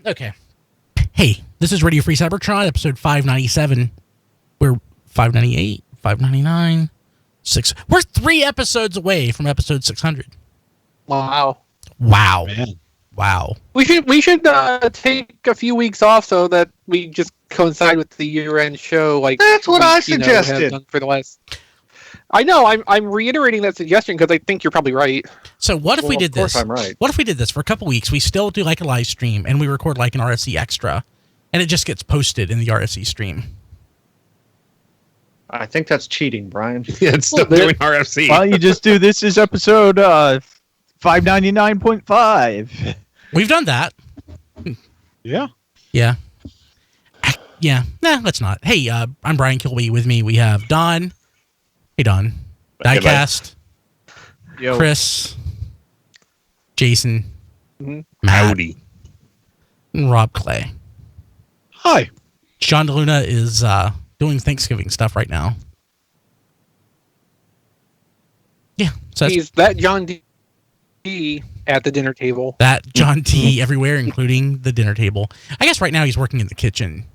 Okay. Hey, this is Radio Free Cybertron, episode 597. We're 598, 599, 6. We're 3 episodes away from episode 600. Wow. Wow. Man. Wow. We should take a few weeks off so that we just coincide with the year-end show. Like That's what I have suggested. done for the last. I know. I'm reiterating that suggestion because I think you're probably right. So what if we did Of course this? I'm right. What if we did this for a couple weeks? We still do like a live stream and we record like an RFC extra and it just gets posted in the RFC stream. I think that's cheating, Brian. Yeah, it's still doing RFC. Why don't you just do this as episode 599.5? We've done that. Yeah. Yeah. Yeah. Nah, let's not. Hey, I'm Brian Kilby. With me, we have Don. Hey, Don. Diecast. Yo. Chris. Jason. Mhm. Matt. Howdy. And Rob Clay. Hi. John DeLuna is doing Thanksgiving stuff right now. Yeah. So that's He's that John D at the dinner table. that John T everywhere, including the dinner table. I guess right now he's working in the kitchen.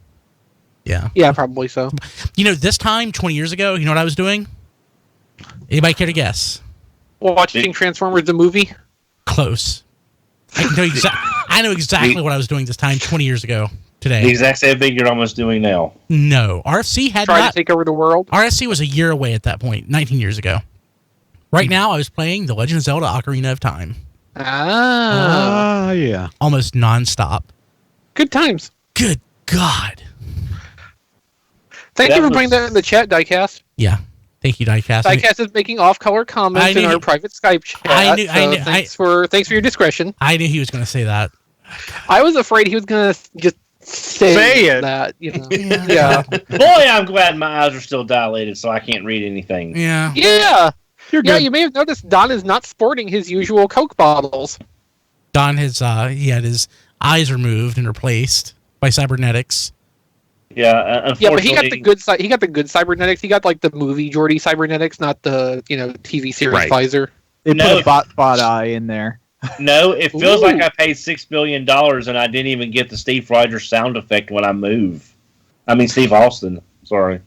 Yeah. Yeah, probably so. You know, this time, 20 years ago, you know what I was doing? Anybody care to guess? Watching Transformers the movie. Close. I know exactly what I was doing this time 20 years ago The today. exact same thing you're almost doing now. No. RFC had Trying not. to take over the world. RFC was a year away at that point, 19 years ago. Right now, I was playing The Legend of Zelda Ocarina of Time. Ah. Yeah. Almost nonstop. Good times. Good God. Thank That you for was- putting that in the chat, Diecast. Yeah. Thank you, Diecast. Diecast is making off-color I comments knew in our he- private Skype chat. I knew- Thanks for your discretion. I knew he was going to say that. I was afraid he was gonna just Say it. that. You know. Yeah. Boy, I'm glad my eyes are still dilated, so I can't read anything. Yeah. Yeah. You're Yeah, good. you may have noticed Don is not sporting his usual Coke bottles. Don has, he had his eyes removed and replaced by cybernetics. Yeah, Yeah, unfortunately. but he got the good he got the good cybernetics. He got like the movie Geordie cybernetics, not the TV series Right. Pfizer. They No. put a bot eye in there. No, it feels Ooh. like I paid $6 billion and I didn't even get the Steve Rogers sound effect when I move. I mean, Steve Austin. Sorry.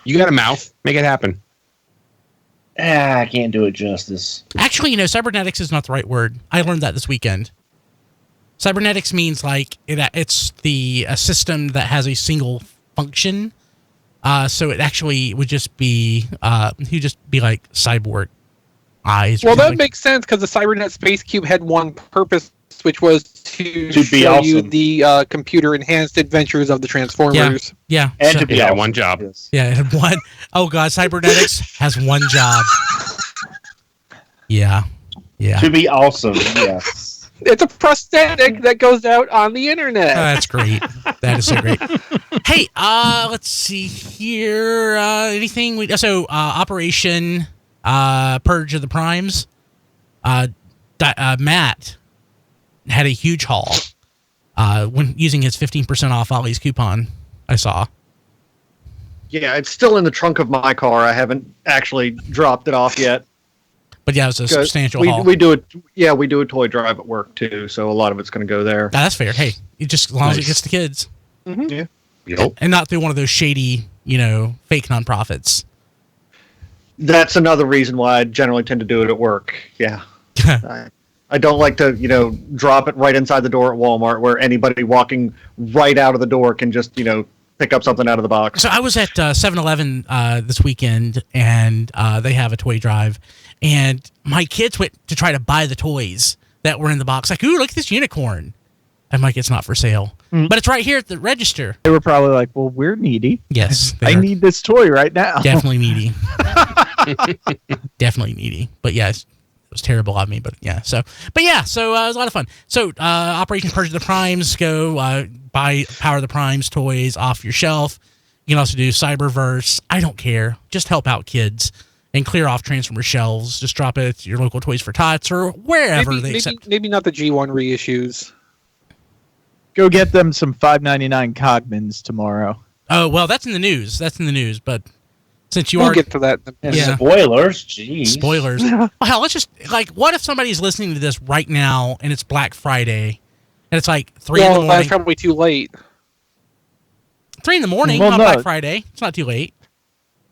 You got a mouth. Make it happen. I can't do it justice. Actually, cybernetics is not the right word. I learned that this weekend. Cybernetics means like it's a system that has a single function. So it actually would just be he'd just be like cyborg eyes. or Well, that something. makes sense because the Cybernet Space Cube had one purpose, which was to be show you awesome. the computer-enhanced adventures of the Transformers. Yeah. And so- to be Yeah, awesome. one job. Yes. yeah, it had one. Oh God, cybernetics has one job. Yeah. Yeah. To be awesome, yes. It's a prosthetic that goes out on the internet. That's great. That is so great. Hey, let's see here. Anything? Operation Purge of the Primes. Matt had a huge haul when using his 15% off Ollie's coupon. I saw. Yeah, it's still in the trunk of my car. I haven't actually dropped it off yet. But yeah, it was a substantial haul. We do it. Yeah, we do a toy drive at work too, so a lot of it's going to go there. That's fair. Hey, as long as it Nice. gets the kids Yeah. Yep. and not through one of those shady, fake nonprofits. That's another reason why I generally tend to do it at work. Yeah. I don't like to, drop it right inside the door at Walmart where anybody walking right out of the door can just, pick up something out of the box. So I was at 7-Eleven this weekend, and they have a toy drive, and my kids went to try to buy the toys that were in the box. Like, ooh, look at this unicorn. I'm like, it's not for sale. But it's right here at the register. They were probably like, well, we're needy. Yes. I they're need this toy right now. definitely needy. Definitely needy. But yes, it was terrible of me. But yeah, so it was a lot of fun. So Operation Purge of the Primes, go buy Power of the Primes toys off your shelf. You can also do Cyberverse. I don't care. Just help out kids and clear off Transformer shelves. Just drop it at your local Toys for Tots or wherever they accept. Maybe not the G1 reissues. Go get them some $5.99 Cogmans tomorrow. Oh, well, that's in the news. But since you We'll are get to that. In a Yeah. Spoilers, jeez. spoilers. Well, hell, let's just, like, what if somebody's listening to this right now and it's Black Friday And it's like 3 in the morning. That's probably too late. 3 in the morning Well, on no. Black Friday. It's not too late.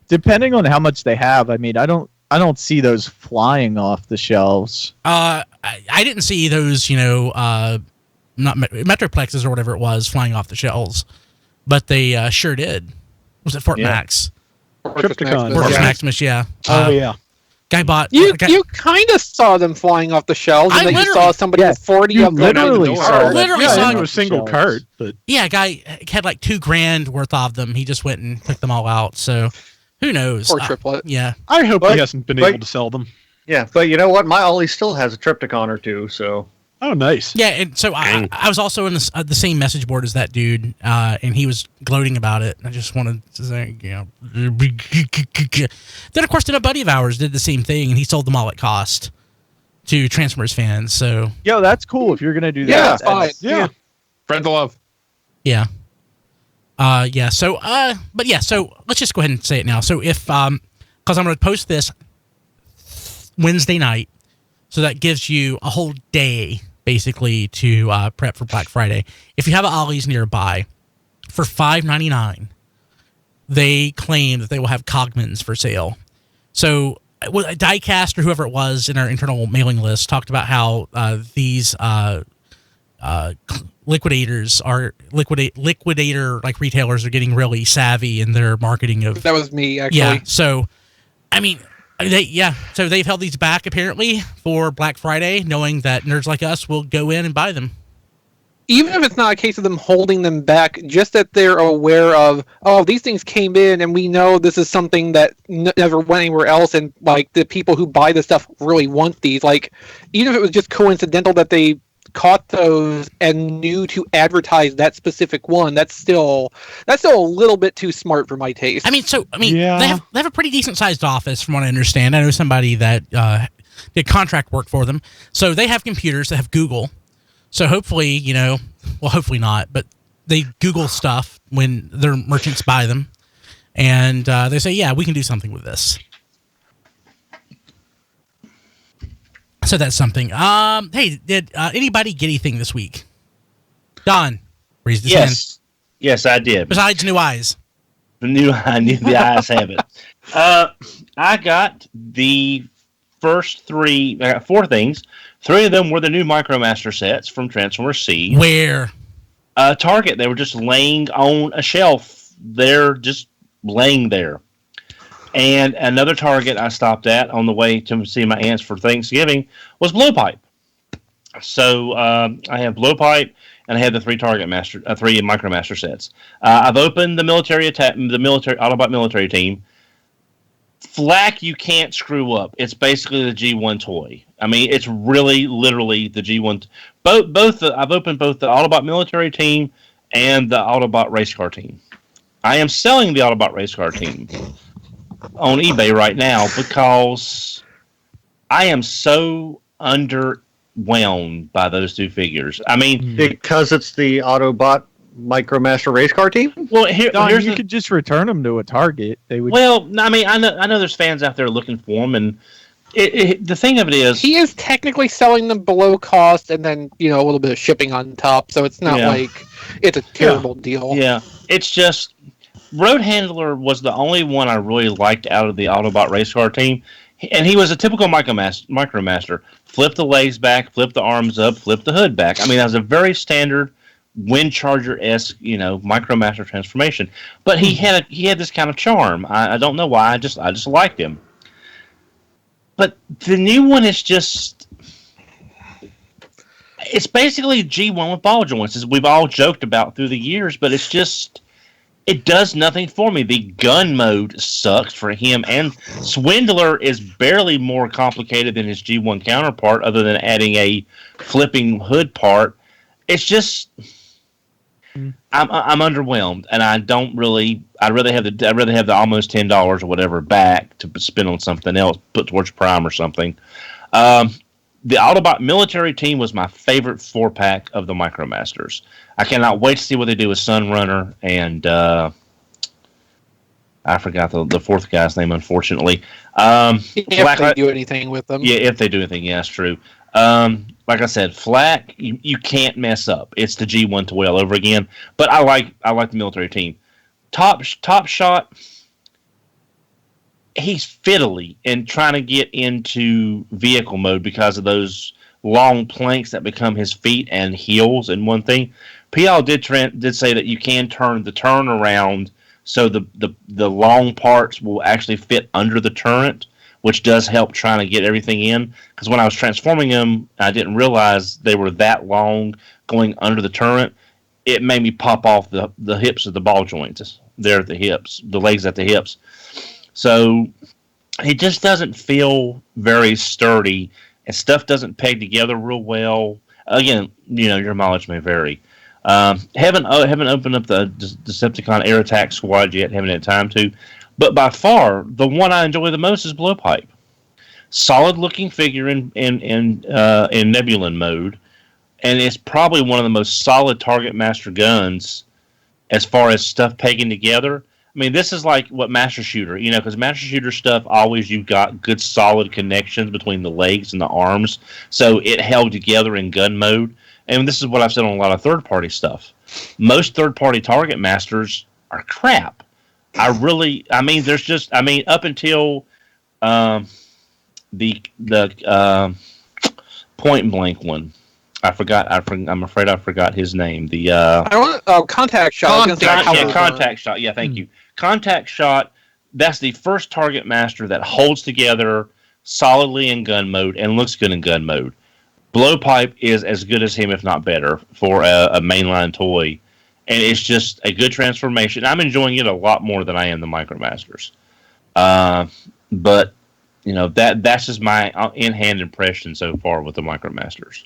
Depending on how much they have, I mean, I don't see those flying off the shelves. I didn't see those, not Metroplexes or whatever it was flying off the shelves, but they sure did. Was it Fort Max? Tripticon. Fortress Yeah. Maximus, yeah. Oh yeah. Guy bought. You kind of saw them flying off the shelves, and I then you literally- saw somebody with 40 of them out the literally door. saw that. Literally Yeah, saw into a single shelves. cart, but Yeah, guy had like $2,000 worth of them. He just went and took them all out. So who knows? Or triplet. Yeah. I hope But- he hasn't been but- able to sell them. Yeah, but you know what? My Ollie still has a Tripticon or two, so Oh, nice. Yeah, and so I was also in the same message board as that dude, and he was gloating about it. I just wanted to say, Then, of course, then a buddy of ours did the same thing, and he sold them all at cost to Transformers fans. So, Yo, that's cool if you're gonna do that. Yeah, That's- fine. Yeah. Spread the love. yeah. Yeah, so, but yeah, so let's just go ahead and say it now. So if, because I'm going to post this Wednesday night, so that gives you a whole day, basically, to prep for Black Friday. If you have an Ollie's nearby, for $5.99, they claim that they will have Cogmans for sale. So, Diecast or whoever it was in our internal mailing list talked about how these liquidators are liquidator like retailers are getting really savvy in their marketing of. That was me, actually. Yeah. So, I mean, so they've held these back apparently for Black Friday, knowing that nerds like us will go in and buy them. Even if it's not a case of them holding them back, just that they're aware of, oh, these things came in and we know this is something that never went anywhere else, and like the people who buy this stuff really want these. Like, even if it was just coincidental that they caught those and knew to advertise that specific one, that's still a little bit too smart for my taste. I mean, Yeah. they have a pretty decent sized office from what I understand. I know somebody that did contract work for them, so they have computers. They have Google. So hopefully, hopefully not, but they Google stuff when their merchants buy them, and they say, yeah, we can do something with this. So that's something. Hey, did anybody get anything this week? Don raised his hand. Yes, I did. Besides new eyes. I knew the eyes have it. I got the first three. I got 4 things. 3 of them were the new Micromaster sets from Transformers Siege. Where? Target. They were just laying on a shelf. They're just laying there. And another Target I stopped at on the way to see my aunts for Thanksgiving was Blowpipe. So I have Blowpipe, and I have the 3 Target Master, 3 Micromaster sets. I've opened the military Autobot military team. Flak you can't screw up. It's basically the G1 toy. I mean, it's really, literally the G1. I've opened both the Autobot military team and the Autobot race car team. I am selling the Autobot race car team on eBay right now because I am so underwhelmed by those 2 figures. I mean, because it's the Autobot Micromaster race car team. well, Don, here's you could just return them to a Target. They would. well, I mean, I know there's fans out there looking for them, and the thing of it is, he is technically selling them below cost, and then a little bit of shipping on top. So it's not like it's a terrible deal. yeah, it's just Road Handler was the only one I really liked out of the Autobot race car team, and he was a typical Micromaster. Flip the legs back, flip the arms up, flip the hood back. I mean, that was a very standard Wind Charger-esque, Micromaster transformation. But he had this kind of charm. I don't know why. I just liked him. But the new one is just, it's basically G1 with ball joints, as we've all joked about through the years. But it's just, it does nothing for me. The gun mode sucks for him, and Swindler is barely more complicated than his G1 counterpart, other than adding a flipping hood part. It's just, I'm underwhelmed, and I don't really. I'd rather have the almost $10 or whatever back to spend on something else, put towards Prime or something. The Autobot military team was my favorite 4-pack of the Micromasters. I cannot wait to see what they do with Sunrunner and I forgot the 4th guy's name, unfortunately. If they do anything with them. Yeah, if they do anything, yeah, that's true. Like I said, flak you can't mess up. It's the G1 toy all over again. But I like the military team. Top Shot. He's fiddly and trying to get into vehicle mode because of those long planks that become his feet and heels and one thing. PL did say that you can turn the turn around so the long parts will actually fit under the turret, which does help trying to get everything in. Because when I was transforming them, I didn't realize they were that long going under the turret. It made me pop off the hips of the ball joints there at the hips, the legs at the hips. So it just doesn't feel very sturdy, and stuff doesn't peg together real well. Again, your mileage may vary. Haven't opened up the Decepticon Air Attack Squad yet. Haven't had time to. But by far, the one I enjoy the most is Blowpipe. Solid looking figure in Nebulan mode, and it's probably one of the most solid Target Master guns as far as stuff pegging together. I mean, this is like what Master Shooter, because Master Shooter stuff, always you've got good solid connections between the legs and the arms, so it held together in gun mode. And this is what I've said on a lot of third-party stuff. Most third-party Target Masters are crap. Up until the Point Blank one. I'm afraid I forgot his name. Contact Shot. Contact Shot. Yeah, thank you. Contact Shot. That's the first Target Master that holds together solidly in gun mode and looks good in gun mode. Blowpipe is as good as him, if not better, for a mainline toy, and it's just a good transformation. I'm enjoying it a lot more than I am the Micromasters. But that's just my in-hand impression so far with the Micromasters.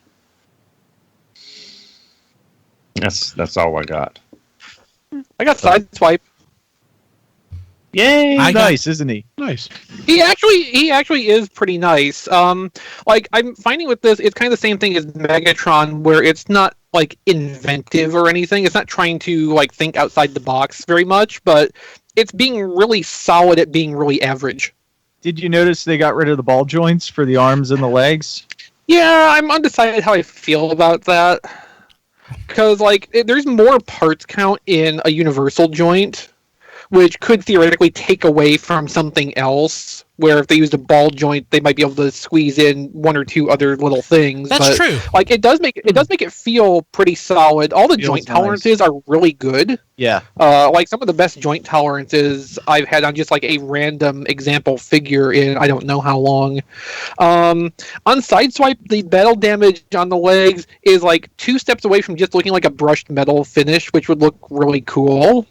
That's all I got. I got Sideswipe. Yay! Nice, isn't he? Nice. He actually is pretty nice. Like I'm finding with this, it's kind of the same thing as Megatron, where it's not like inventive or anything. It's not trying to like think outside the box very much, but it's being really solid at being really average. Did you notice they got rid of the ball joints for the arms and the legs? Yeah, I'm undecided how I feel about that. Because there's more parts count in a universal joint, which could theoretically take away from something else, where if they used a ball joint, they might be able to squeeze in one or two other little things. That's true. It does make it feel pretty solid. All the joint tolerances are really good. Yeah. Some of the best joint tolerances I've had on just like a random example figure in I don't know how long. On Sideswipe, the battle damage on the legs is like 2 steps away from just looking like a brushed metal finish, which would look really cool.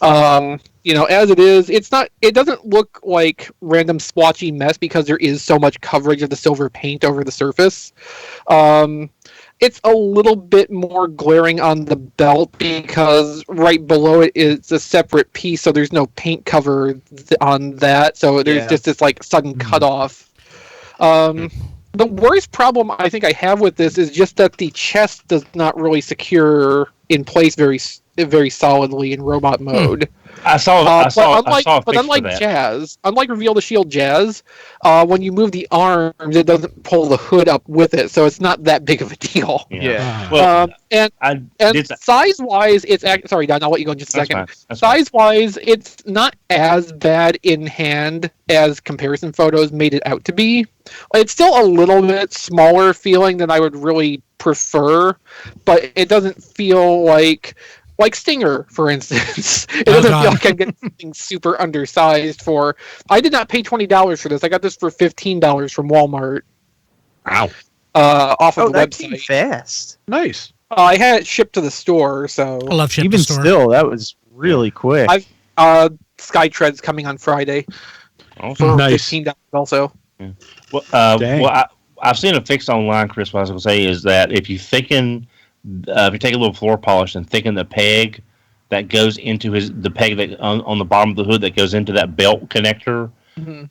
As it is, it doesn't look like random splotchy mess because there is so much coverage of the silver paint over the surface. It's a little bit more glaring on the belt because right below it is a separate piece, so there's no paint cover on that, so there's just this like sudden cutoff. The worst problem I think I have with this is just that the chest does not really secure in place very solidly in robot mode. Unlike Jazz, unlike Reveal the Shield Jazz, when you move the arms, it doesn't pull the hood up with it, so it's not that big of a deal. Yeah. Size-wise, it's sorry, Don, I'll let you go in just a second. Size-wise, it's not as bad in hand as comparison photos made it out to be. It's still a little bit smaller feeling than I would really prefer, but it doesn't feel like Stinger, for instance. It doesn't feel like I'm getting something super undersized for. I did not pay $20 for this. I got this for $15 from Walmart. Wow. Off of the that website. came fast. Nice. I had it shipped to the store, so. I love shipping Even to store. still, that was really quick. Skytread's coming on Friday Also, for $15 also. I've seen a fix online, Chris. What I was going to say is that if you take a little floor polish and thicken the peg that goes into the peg that on the bottom of the hood that goes into that belt connector,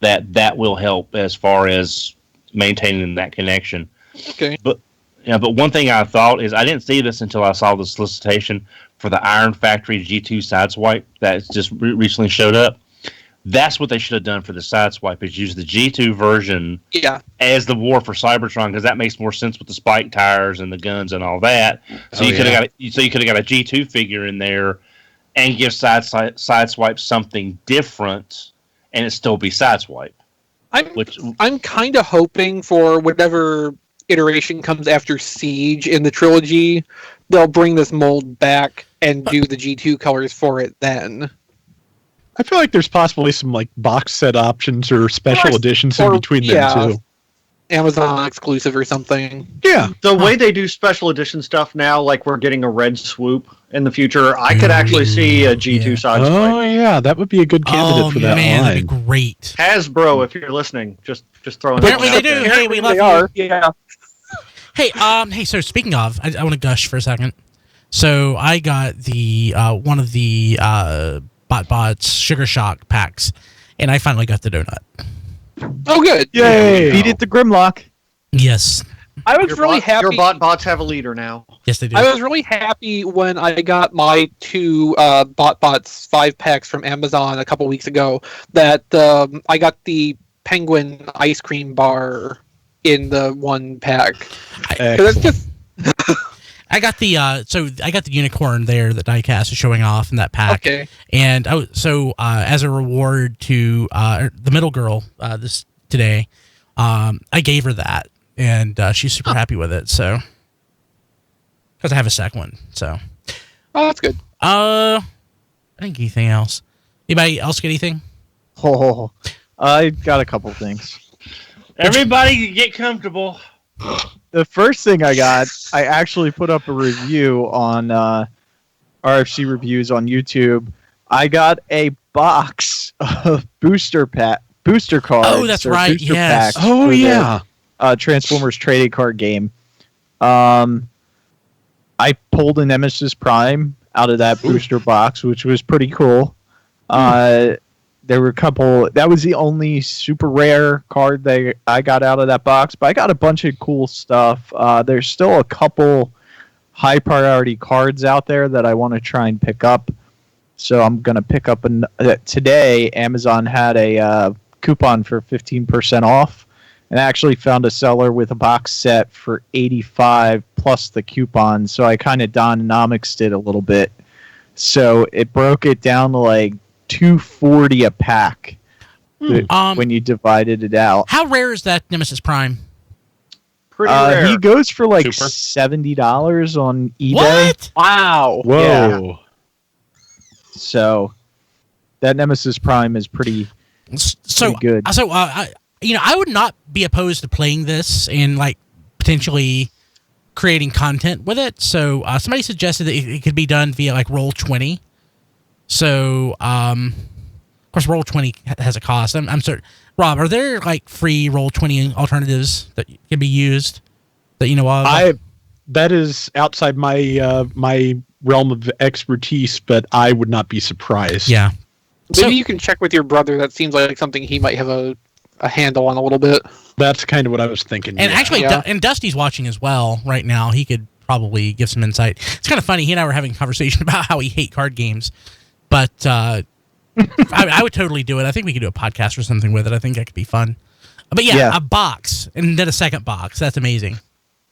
that will help as far as maintaining that connection. Okay. But one thing I thought is I didn't see this until I saw the solicitation for the Iron Factory G2 Sideswipe that just recently showed up. That's what they should have done for the Sideswipe, is use the G2 version Yeah. as the war for Cybertron, because that makes more sense with the spike tires and the guns and all that. So Oh, you could have got a G2 figure in there and give Sideswipe something different, and it still be Sideswipe. I'm kind of hoping for whatever iteration comes after Siege in the trilogy, they'll bring this mold back and do the G2 colors for it then. I feel like there's possibly some like box set options or special editions in between them too. Amazon exclusive or something. Yeah. The way they do special edition stuff now, like we're getting a red swoop in the future, I could actually see a G2 Sideswipe. Oh yeah, that would be a good candidate for that man, line. that'd be great. Hasbro, if you're listening, just throwing Apparently that they out do. there. Hey, we love They you. are. Yeah. Hey, so speaking of, I want to gush for a second. So I got the one of the BotBots Sugar Shock packs, and I finally got the donut. Oh, good. Yay! Beat it to Grimlock. Yes, I was really happy. Your BotBots have a leader now. yes they do. I was really happy when I got my 2 BotBots 5-packs from Amazon a couple weeks ago that I got the penguin ice cream bar in the 1 pack. 'Cause it's just I got the unicorn there that Diecast is showing off in that pack. okay. And as a reward to the middle girl today, I gave her that, and she's super happy with it. So, because I have a second one. So, Oh, that's good. I think anything else? Anybody else get anything? Oh, I got a couple things. Everybody get comfortable. The first thing I got, I actually put up a review on RFC Reviews on YouTube. I got a box of booster cards. Oh, that's or right, booster yes. packs Oh for the, yeah. Transformers trading card game. I pulled a Nemesis Prime out of that booster box, which was pretty cool. There were a couple. That was the only super rare card that I got out of that box, but I got a bunch of cool stuff. There's still a couple high priority cards out there that I want to try and pick up. So I'm gonna pick up today. Amazon had a coupon for 15% off, and I actually found a seller with a box set for $85 plus the coupon. So I kind of Donomics did a little bit. So it broke it down to like $240 a pack when you divided it out. How rare is that Nemesis Prime? Pretty rare. He goes for like Super. $70 on eBay. What? Wow. Whoa. Yeah. So that Nemesis Prime is pretty good. So I would not be opposed to playing this and like potentially creating content with it. So somebody suggested that it could be done via like Roll20. So of course Roll20 has a cost. I'm sorry, Rob. Are there like free Roll20 alternatives that can be used that you know of? That is outside my my realm of expertise, but I would not be surprised. Yeah. Maybe So- you can check with your brother. That seems like something he might have a handle on a little bit. That's kind of what I was thinking. And yeah. actually, Yeah. and Dusty's watching as well right now. He could probably give some insight. It's kind of funny. He and I were having a conversation about how we hate card games, but I would totally do it. I think we could do a podcast or something with it. I think that could be fun. But yeah, a box and then a second box. That's amazing.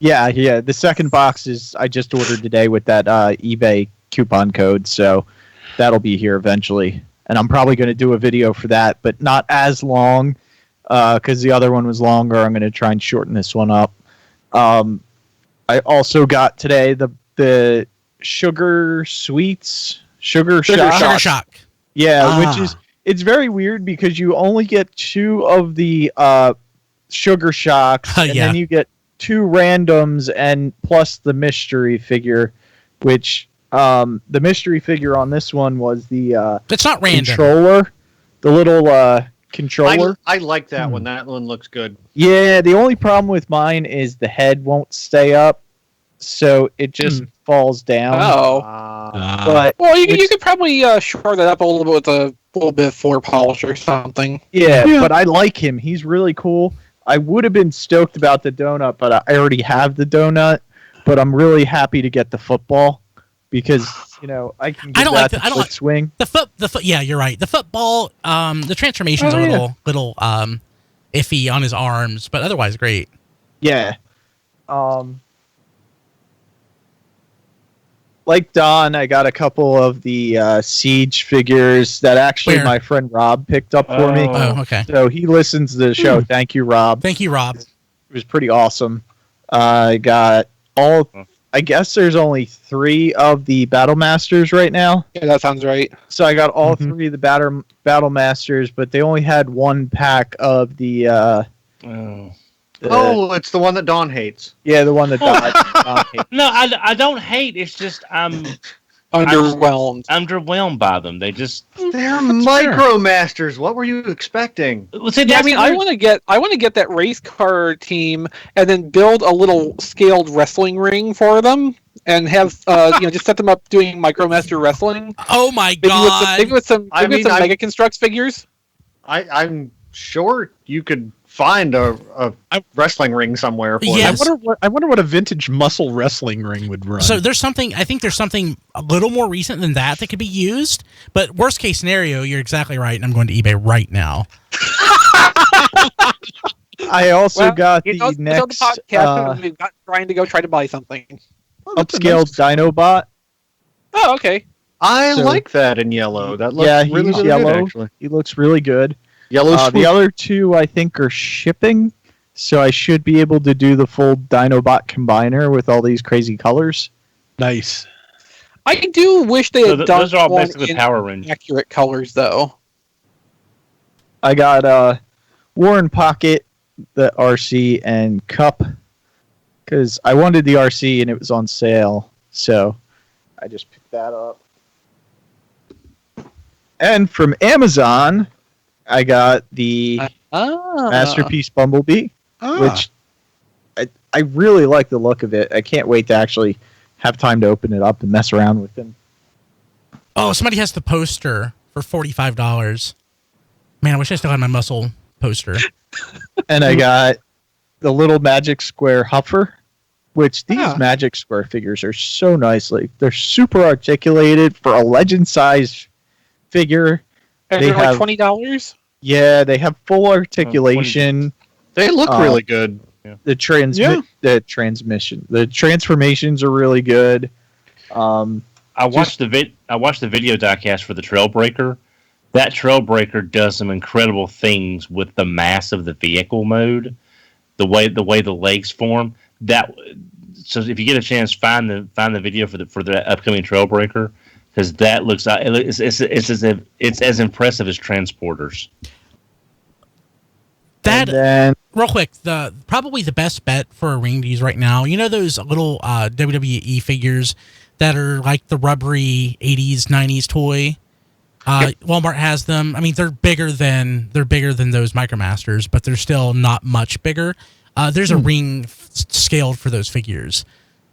Yeah. The second box is I just ordered today with that eBay coupon code, so that'll be here eventually. And I'm probably going to do a video for that, but not as long because the other one was longer. I'm going to try and shorten this one up. I also got today the Sugar Sweets, Sugar Shock. Yeah, which is it's very weird because you only get 2 of the Sugar Shocks, and then you get 2 randoms and plus the mystery figure, which the mystery figure on this one was the It's not random. controller, the little controller. I like that one. That one looks good. Yeah, the only problem with mine is the head won't stay up, so it just falls down. Oh. But Well, you could probably shore that up a little bit with a little bit of floor polish or something. yeah, but I like him. He's really cool. I would have been stoked about the donut, but I already have the donut. But I'm really happy to get the football because I can I give don't that like the I don't quick like swing. the foot. Yeah, you're right. The football, the transformation's a little iffy on his arms, but otherwise great. Yeah. Like Don, I got a couple of the Siege figures that actually Where? my friend Rob picked up for me. Oh, okay. So he listens to the show. Thank you, Rob. Thank you, Rob. It was pretty awesome. I got all. I guess there's only 3 of the Battle Masters right now. Yeah, that sounds right. So I got all 3 of the Battle Masters, but they only had 1 pack of the. It's the one that Dawn hates. Yeah, the one that Don hates. No, I don't hate. It's just I'm Underwhelmed. underwhelmed by them. They're Micromasters. What were you expecting? Well, see, Yeah, I mean, I want to get that race car team and then build a little scaled wrestling ring for them and have just set them up doing Micromaster wrestling. Oh my god! Maybe with some Mega Constructs figures. I'm sure you could find a wrestling ring somewhere for Yes. them. I wonder what a vintage muscle wrestling ring would run. So I think there's something a little more recent than that could be used. But worst case scenario, you're exactly right, and I'm going to eBay right now. I also got the the next podcast we've got trying to go try to buy something. upscaled Dinobot. Oh, okay. I So- like that in yellow. That looks Yeah, really, he's really yellow. good, actually. He looks really good. Yellow The other 2, I think, are shipping, so I should be able to do the full Dinobot combiner with all these crazy colors. nice. I do wish they had done those are all one basically in Power Rangers. accurate colors, though. I got Warren Pocket, the RC, and Cup, because I wanted the RC and it was on sale, so I just picked that up. And from Amazon, I got the Masterpiece Bumblebee, which I really like the look of it. I can't wait to actually have time to open it up and mess around with him. Oh, somebody has the poster for $45. Man, I wish I still had my muscle poster. And I got the little Magic Square Huffer, which these Magic Square figures are so nice. Like, they're super articulated for a legend size figure. And They they're have- like $20. Yeah, they have full articulation. They look really good. The transformations are really good. I watched the video diecast for the Trailbreaker. That Trailbreaker does some incredible things with the mass of the vehicle mode, the way the legs form. So if you get a chance, find the video for the upcoming Trailbreaker, because that looks it's as impressive as Transporters. That And then real quick, probably the best bet for a ring to use right now. You know those little WWE figures that are like the rubbery 80s 90s toy. Walmart has them. I mean, they're bigger than those Micromasters, but they're still not much bigger. There's a ring scaled for those figures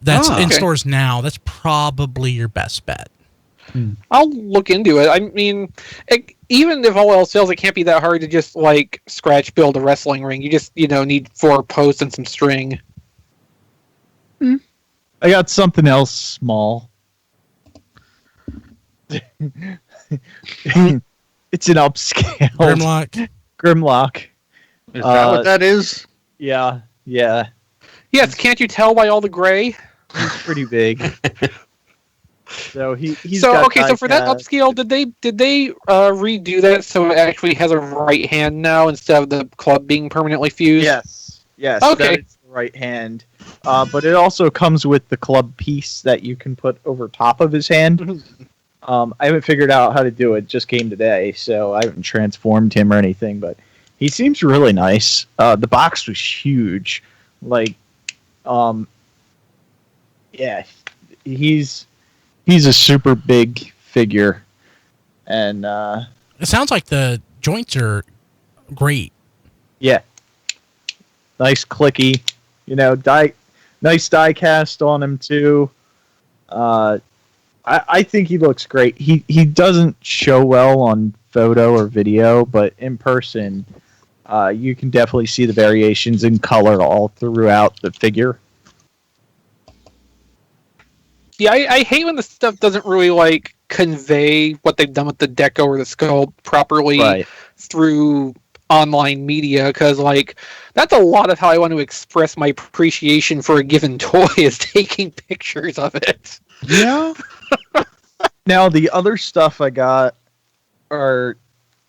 that's in stores now. That's probably your best bet. I'll look into it. I mean, even if all else fails, it can't be that hard to just like scratch build a wrestling ring. You just need 4 posts and some string. I got something else small. It's an upscale Grimlock. Is that what that is? Yeah. Yes, can't you tell by all the gray? He's pretty big. So he's so got okay. So for that diecast. upscale, did they redo that so it actually has a right hand now instead of the club being permanently fused? Yes. Okay. That is the right hand. But it also comes with the club piece that you can put over top of his hand. I haven't figured out how to do it. Just came today, so I haven't transformed him or anything. But he seems really nice. The box was huge. Like, yeah, he's a super big figure, and It sounds like the joints are great. yeah, nice clicky. Nice die cast on him too. I think he looks great. He doesn't show well on photo or video, but in person, you can definitely see the variations in color all throughout the figure. Yeah, I hate when the stuff doesn't really like convey what they've done with the deco or the sculpt properly through online media, because like that's a lot of how I want to express my appreciation for a given toy is taking pictures of it. Yeah. Now the other stuff I got are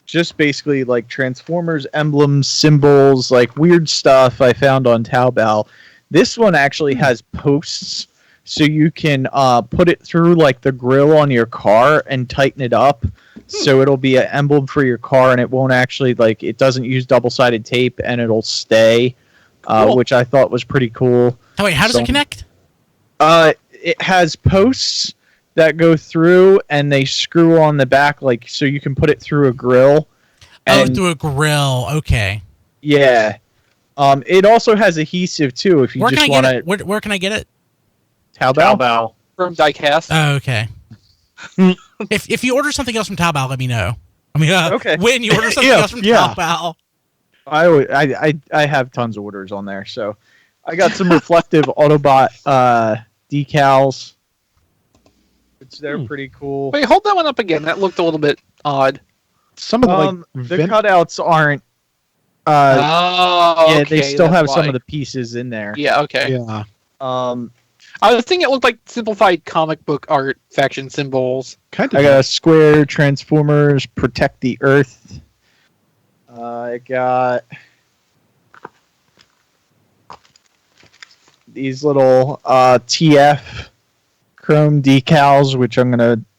just basically like Transformers emblems, symbols, like weird stuff I found on Taobao. This one actually has posts, so you can put it through like the grill on your car and tighten it up, so it'll be an emblem for your car, and it won't actually like it doesn't use double-sided tape, and it'll stay, Cool. which I thought was pretty cool. Oh wait, how does it connect? It has posts that go through, and they screw on the back, like so you can put it through a grill. Oh, And, through a grill. Okay. yeah. It also has adhesive too. If you Where just can I want get to it? Where can I get it? Taobao. Taobao. From Diecast. Oh, okay. if you order something else from Taobao, let me know. I mean, Okay. when you order something Yeah, else from yeah. Taobao. I have tons of orders on there, so I got some reflective Autobot decals, which they're pretty cool. Wait, hold that one up again. That looked a little bit odd. Some of the The cutouts aren't. Oh, Yeah, okay, they still that's have some why. of the pieces in there. Yeah, okay. yeah. I was thinking it looked like simplified comic book art faction symbols. Kind I of. got a Square Transformers Protect the Earth. I got these little TF chrome decals, which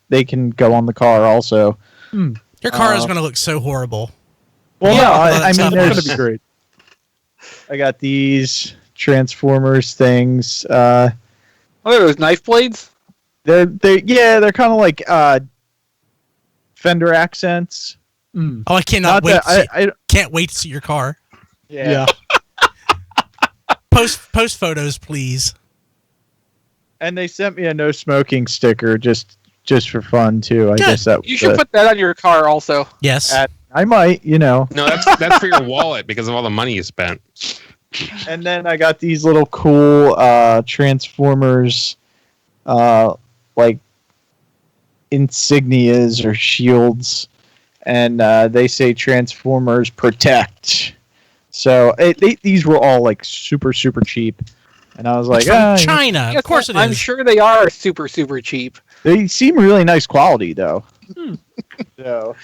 they can go on the car also. Your car is going to look so horrible. Well, Yeah, no, all that I stuff mean, is It's gonna be great. I got these Transformers things. Oh, those knife blades? They're kind of like fender accents. Mm. Oh, I cannot Not wait. that Can't wait to see your car. Yeah. Post photos, please. And they sent me a no smoking sticker just for fun too. I Good. guess that You should put that on your car also. Yes. I might, No, that's for your wallet because of all the money you spent. And then I got these little cool Transformers like insignias or shields, and they say Transformers Protect. So these were all like super cheap, and I was like, It's from China. Yes, Of course it is. I'm sure they are super cheap. they seem really nice quality though. So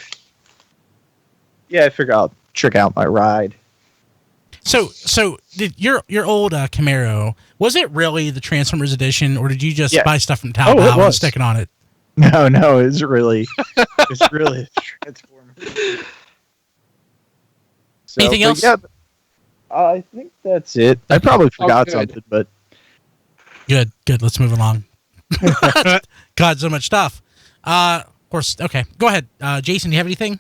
yeah, I figure I'll trick out my ride. So did your old Camaro, was it really the Transformers edition, or did you just Yeah. buy stuff from it Taobao and was. stick it on it? No, it's really Transformers. So, Anything but else? Yeah, I think that's it. I probably forgot good. something, but Good. Let's move along. God, so much stuff. Of course. Okay, go ahead, Jason. Do you have anything?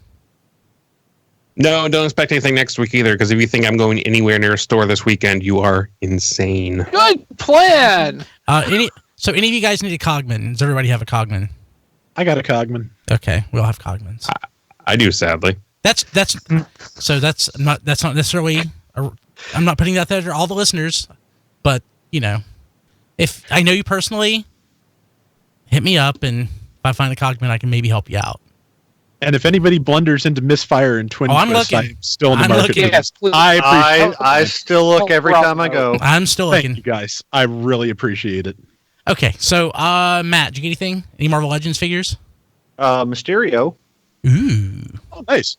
No, don't expect anything next week either, because if you think I'm going anywhere near a store this weekend, you are insane. Good plan. Any of you guys need a Cogman? Does everybody have a Cogman? I got a Cogman. Okay, we all have Cogmans. I do, sadly. That's not necessarily. I'm not putting that there to all the listeners, but if I know you personally, hit me up, and if I find a Cogman, I can maybe help you out. And if anybody blunders into Misfire and Twin I'm Twist, looking. I'm still in the I'm market. looking. for Yes, this. please. I appreciate I still look every time I go. I'm still Thank looking. you guys. I really appreciate it. Okay, so Matt, did you get anything? Any Marvel Legends figures? Mysterio. Ooh, Oh, nice.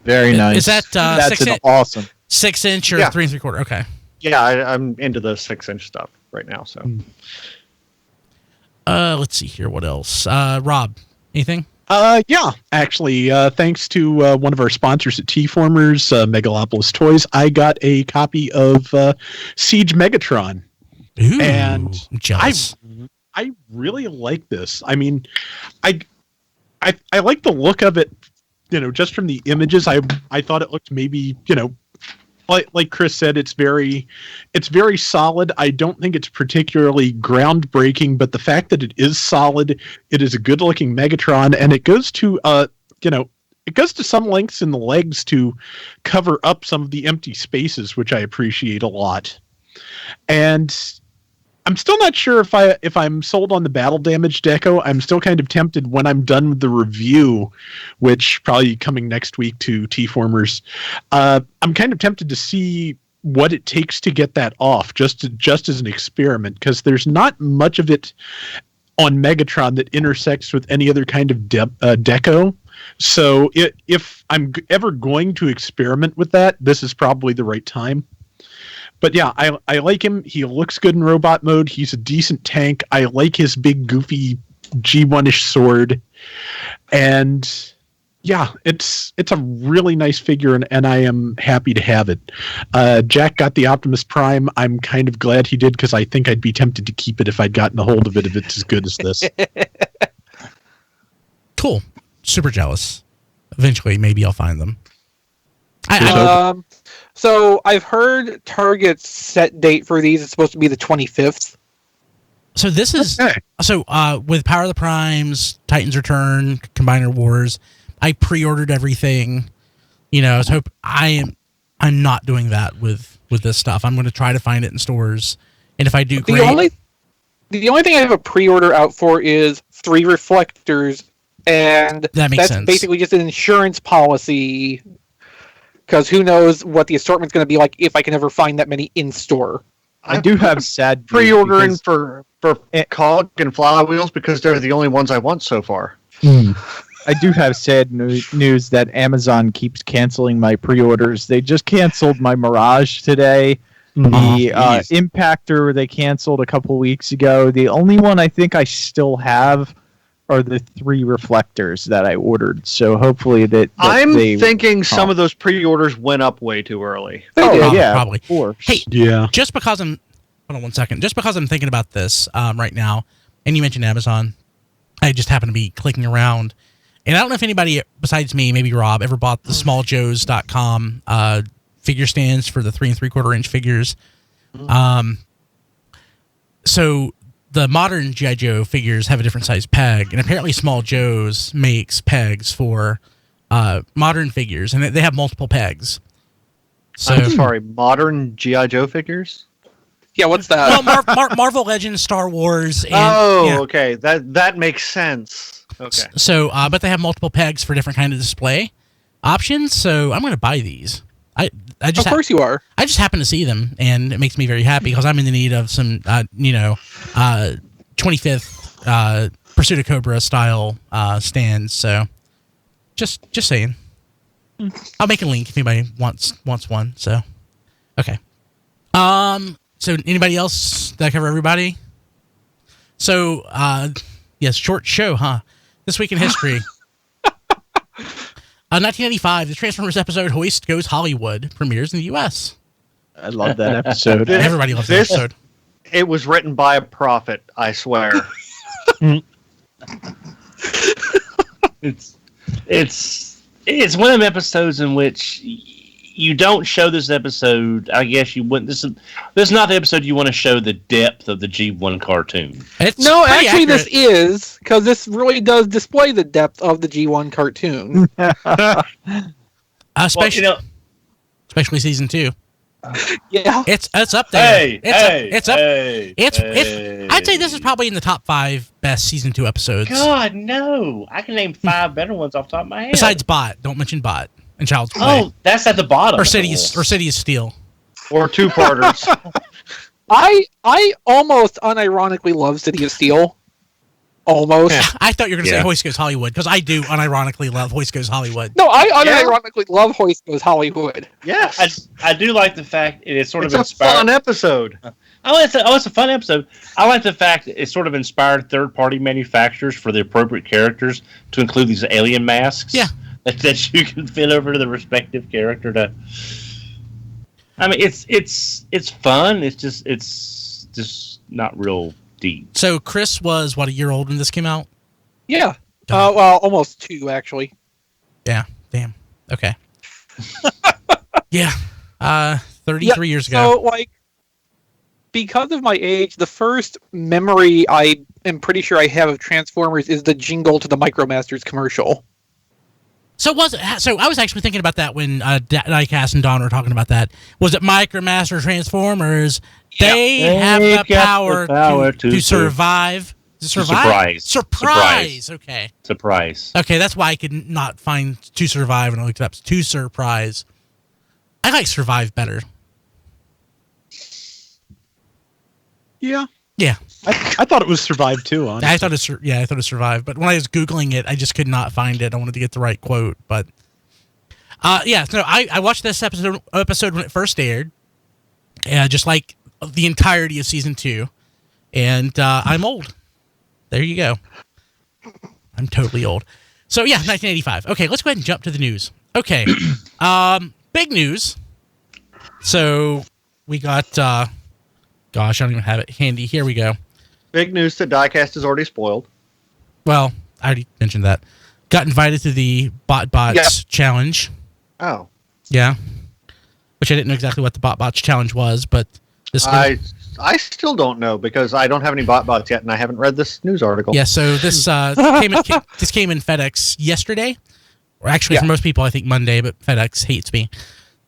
very nice. Is that that's 6 an awesome? 6 inch or Yeah. 3 3/4? Okay. Yeah, I'm into the 6-inch stuff right now. So Let's see here. What else? Rob, anything? Yeah, actually, thanks to one of our sponsors at TFormers, Megalopolis Toys, I got a copy of Siege Megatron. Ooh, And I'm jealous. I really like this. I mean, I like the look of it. Just from the images, I thought it looked maybe like Chris said, it's very solid. I don't think it's particularly groundbreaking, but the fact that it is solid, it is a good looking Megatron, and it goes to it goes to some lengths in the legs to cover up some of the empty spaces, which I appreciate a lot. And I'm still not sure if I'm sold on the battle damage deco. I'm still kind of tempted when I'm done with the review, which probably coming next week to TFormers. I'm kind of tempted to see what it takes to get that off, just as an experiment, because there's not much of it on Megatron that intersects with any other kind of deco. So if I'm ever going to experiment with that, this is probably the right time. But yeah, I like him. He looks good in robot mode. He's a decent tank. I like his big, goofy G1-ish sword. And yeah, it's a really nice figure, and I am happy to have it. Jack got the Optimus Prime. I'm kind of glad he did, because I think I'd be tempted to keep it if I'd gotten a hold of it if it's as good as this. Cool. Super jealous. Eventually, maybe I'll find them. So I've heard Target's set date for these is supposed to be the 25th. So this is with Power of the Primes, Titans Return, Combiner Wars. I pre-ordered everything. I hope I'm not doing that with this stuff. I'm going to try to find it in stores, and if I do, great. The only thing I have a pre-order out for is 3 reflectors, and that's sense. Basically just an insurance policy. Because who knows what the assortment's going to be like if I can ever find that many in store. I do have sad pre-ordering for Cog and Flywheels because they're the only ones I want so far. I do have sad news that Amazon keeps canceling my pre-orders. They just canceled my Mirage today. The Impactor they canceled a couple weeks ago. The only one I think I still have are the 3 reflectors that I ordered. So hopefully that I'm thinking some of those pre-orders went up way too early. Yeah, probably. Of course. Hey, yeah. Just because I'm hold on one second. Just because I'm thinking about this right now, and you mentioned Amazon, I just happen to be clicking around, and I don't know if anybody besides me, maybe Rob, ever bought the smalljoes.com figure stands for the 3 3/4 inch figures. So the modern G.I. Joe figures have a different size peg, and apparently Small Joe's makes pegs for modern figures, and they have multiple pegs. So, I'm sorry, modern G.I. Joe figures? Yeah, what's that? Well, Marvel Legends, Star Wars. And, okay, that makes sense. Okay. So, but they have multiple pegs for different kind of display options. So I'm going to buy these. I just of course you are. I just happen to see them, and it makes me very happy because I'm in the need of some, 25th Pursuit of Cobra style stands. So, just saying. I'll make a link if anybody wants one. So, okay. So anybody else? Did I cover everybody? So, yes, short show, huh? This week in history. 1995, the Transformers episode Hoist Goes Hollywood premieres in the U.S. I love that episode. Everybody loves that episode. It was written by a prophet, I swear. It's one of the episodes in which you don't show this episode. I guess you wouldn't. This is not the episode you want to show the depth of the G1 cartoon. No, actually, this is, because this really does display the depth of the G1 cartoon. Especially season 2. Yeah, it's up there. It's up. I'd say this is probably in the top 5 best season 2 episodes. God, no! I can name 5 better ones off the top of my head. Besides Bot, don't mention Bot and Child's Play. Oh, that's at the bottom. Or City of Steel. Or 2-parters. I almost unironically love City of Steel. Almost. Yeah, I thought you were going to say Hoist Goes Hollywood, because I do unironically love Hoist Goes Hollywood. No, I unironically love Hoist Goes Hollywood. Yes. I do like the fact it is sort of inspired. It's a fun episode. It's a fun episode. I like the fact that it sort of inspired third-party manufacturers for the appropriate characters to include these alien masks. Yeah. That you can fit over to the respective character to. I mean, it's fun. It's just not real deep. So Chris was a year old when this came out? Yeah. Well, almost 2 actually. Yeah. Damn. Okay. Yeah. 33 years ago. So because of my age, the first memory I am pretty sure I have of Transformers is the jingle to the Micromasters commercial. So I was actually thinking about that when Diecast and Don were talking about that. Was it Micromaster Transformers? They have the power to survive. Surprise. Okay. Surprise. Okay, that's why I could not find to survive and I looked it up. To surprise. I like survive better. Yeah. Yeah. I thought it was survive too. Honestly. I thought it survived, but when I was Googling it, I just could not find it. I wanted to get the right quote, but so I watched this episode when it first aired, just like the entirety of season 2, and I'm old. There you go. I'm totally old. So yeah, 1985. Okay, let's go ahead and jump to the news. Okay, big news. So we got, gosh, I don't even have it handy. Here we go. Big news that Diecast is already spoiled. Well, I already mentioned that. Got invited to the BotBots challenge. Oh. Yeah. Which I didn't know exactly what the BotBots challenge was, but this. I still don't know because I don't have any BotBots yet, and I haven't read this news article. Yeah. So this came in FedEx yesterday, or actually for most people I think Monday, but FedEx hates me.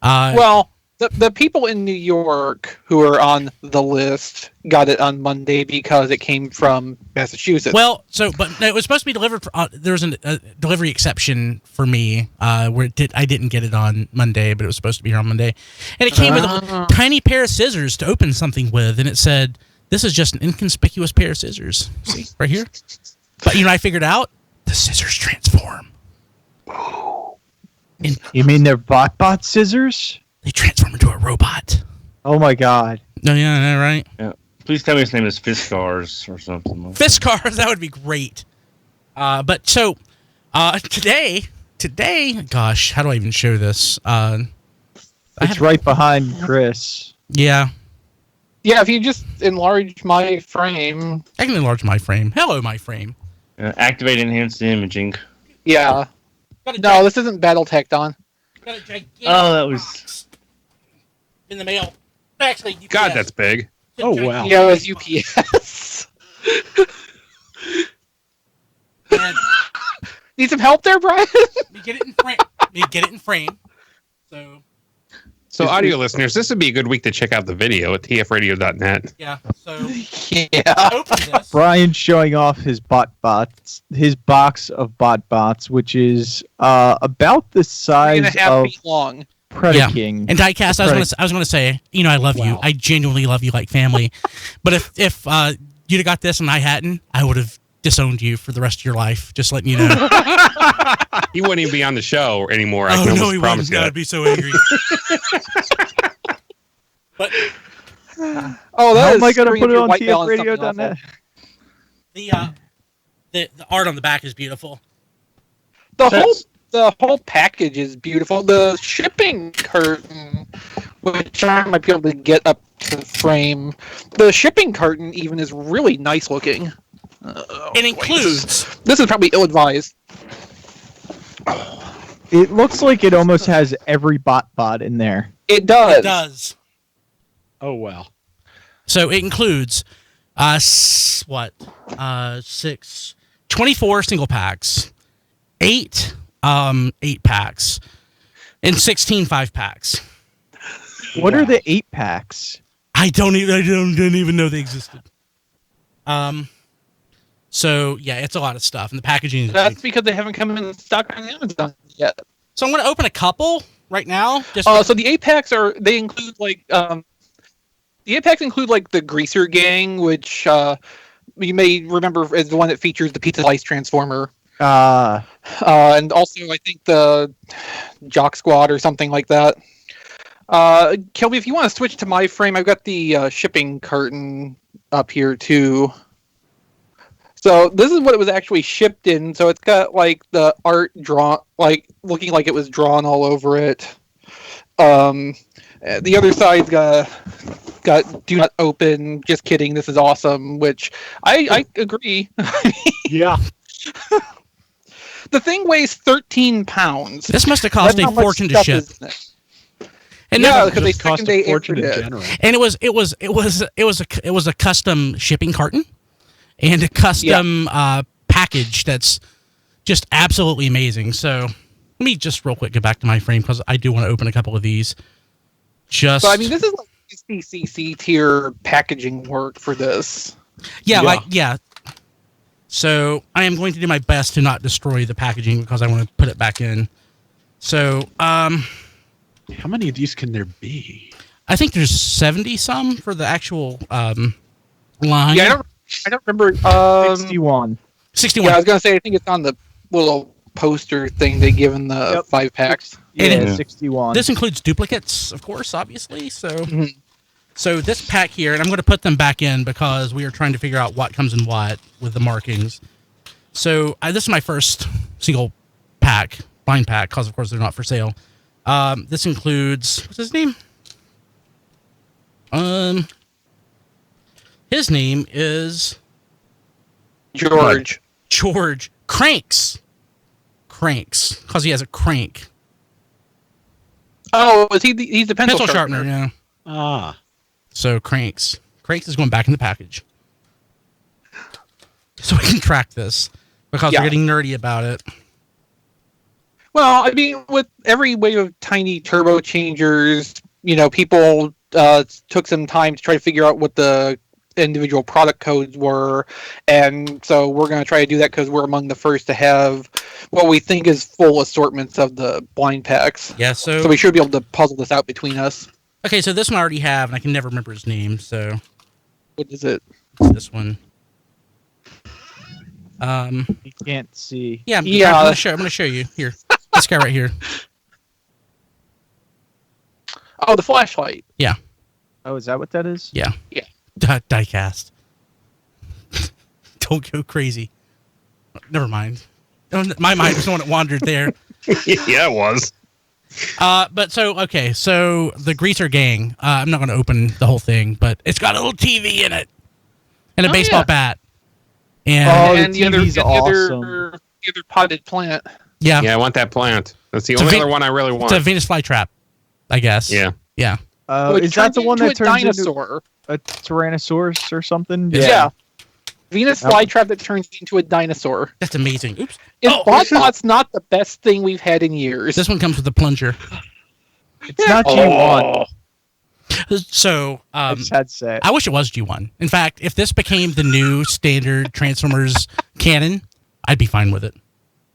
Well, the people in New York who are on the list got it on Monday because it came from Massachusetts. Well, but it was supposed to be delivered. There was a delivery exception for me where I didn't get it on Monday, but it was supposed to be here on Monday, and it came with a tiny pair of scissors to open something with, and it said, "This is just an inconspicuous pair of scissors." See right here. But I figured out the scissors transform. You mean they're BotBot scissors? They transform into a robot. Oh my god. No, yeah, right? Yeah. Please tell me his name is Fiskars or something. Like Fiskars, that would be great. But so, today, gosh, how do I even show this? It's right behind Chris. Yeah. Yeah, if you just enlarge my frame. I can enlarge my frame. Hello, my frame. Activate enhanced imaging. Yeah. No, this isn't Battletech, Don. Got a gigantic that was box in the mail. Actually, UPS. God, that's big. Oh, wow. Yeah, it was UPS. And Need some help there, Brian? we get it in frame. So, audio listeners, this would be a good week to check out the video at tfradio.net. Yeah. So Yeah. open this. Brian's showing off his BotBots, his box of BotBots, which is about the size 3.5 of feet long. Predaking. And Diecast, I was gonna say, I love you. I genuinely love you like family. But if you'd have got this and I hadn't, I would have disowned you for the rest of your life. Just letting you know. He wouldn't even be on the show anymore. I Oh can no, almost he promise wouldn't. you I'd be so angry. But Oh, that How is am I going to screwing put up it your on white balance something tfradio.net? the art on the back is beautiful. awful. The whole package is beautiful. The shipping curtain, which I might be able to get up to frame. The shipping curtain even is really nice looking. It includes. This is probably ill-advised. It looks like it almost has every BotBot in there. It does. It does. Oh, wow. So it includes 24 single packs, 8 packs, and 16 5-packs. What are the 8-packs? I didn't even know they existed. So yeah, it's a lot of stuff, and the packaging is That's because they haven't come in stock on Amazon yet. So I'm going to open a couple right now. So the 8-packs include the 8-packs include like the Greaser Gang, which you may remember as the one that features the Pizza Slice Transformer. And also I think the Jock Squad or something like that. Kelby, if you want to switch to my frame, I've got the shipping curtain up here too. So this is what it was actually shipped in. So it's got like the art drawn, like looking like it was drawn all over it. The other side's got do not open. Just kidding. This is awesome. Which I agree. Yeah. The thing weighs 13 pounds. This must have cost That's a how much fortune to stuff ship. is in it. And Yeah, then- because they Just cost second a day fortune entered to it. generate. and it was a custom shipping carton and a custom package that's just absolutely amazing. So Let me just real quick get back to my frame because I do want to open a couple of these. Just, So I mean, this is like CCC tier packaging work for this. Yeah. So I am going to do my best to not destroy the packaging because I want to put it back in. So, How many of these can there be? I think there's 70 some for the actual line. Yeah, I don't remember. 61. 61. Yeah, I was gonna say I think it's on the little poster thing they give in the 5-packs. Yeah, 61. This includes duplicates, of course, obviously. So, Mhm. so this pack here, and I'm going to put them back in because we are trying to figure out what comes in what with the markings. So this is my first single pack, blind pack, because of course they're not for sale. This includes, what's his name? His name is George. Cranks, because he has a crank. Oh, is he? He's the pencil Sharpener, yeah. Ah. So Cranks is going back in the package, so we can track this because we're getting nerdy about it. Well, I mean, with every wave of tiny turbo changers, people took some time to try to figure out what the individual product codes were, and so we're going to try to do that because we're among the first to have what we think is full assortments of the blind packs. Yeah, So we should be able to puzzle this out between us. Okay, so this one I already have, and I can never remember his name. So What is it? it's this one. You can't see. Yeah, I'm going to show you here. This guy right here. Oh, the flashlight. Oh, is that what that is? Yeah. Yeah. Diecast. Don't go crazy. Never mind. My mind was the one that wandered there. Yeah, it was. But so the Greaser Gang. I'm not going to open the whole thing, but it's got a little TV in it and a baseball bat. And the TV's awesome. The other potted plant. yeah, Yeah, I want that plant. That's the It's a only Ve- other one I really want. it's a Venus flytrap, I guess. Yeah. Yeah. Is that the one that turns dinosaur? into a Tyrannosaurus or something? Yeah. Venus flytrap that turns into a dinosaur. That's amazing. Oops. Is Oh, BotBots not the best thing we've had in years? This one comes with a plunger. It's not G1. So, It's headset. I wish it was G1. In fact, if this became the new standard Transformers canon, I'd be fine with it.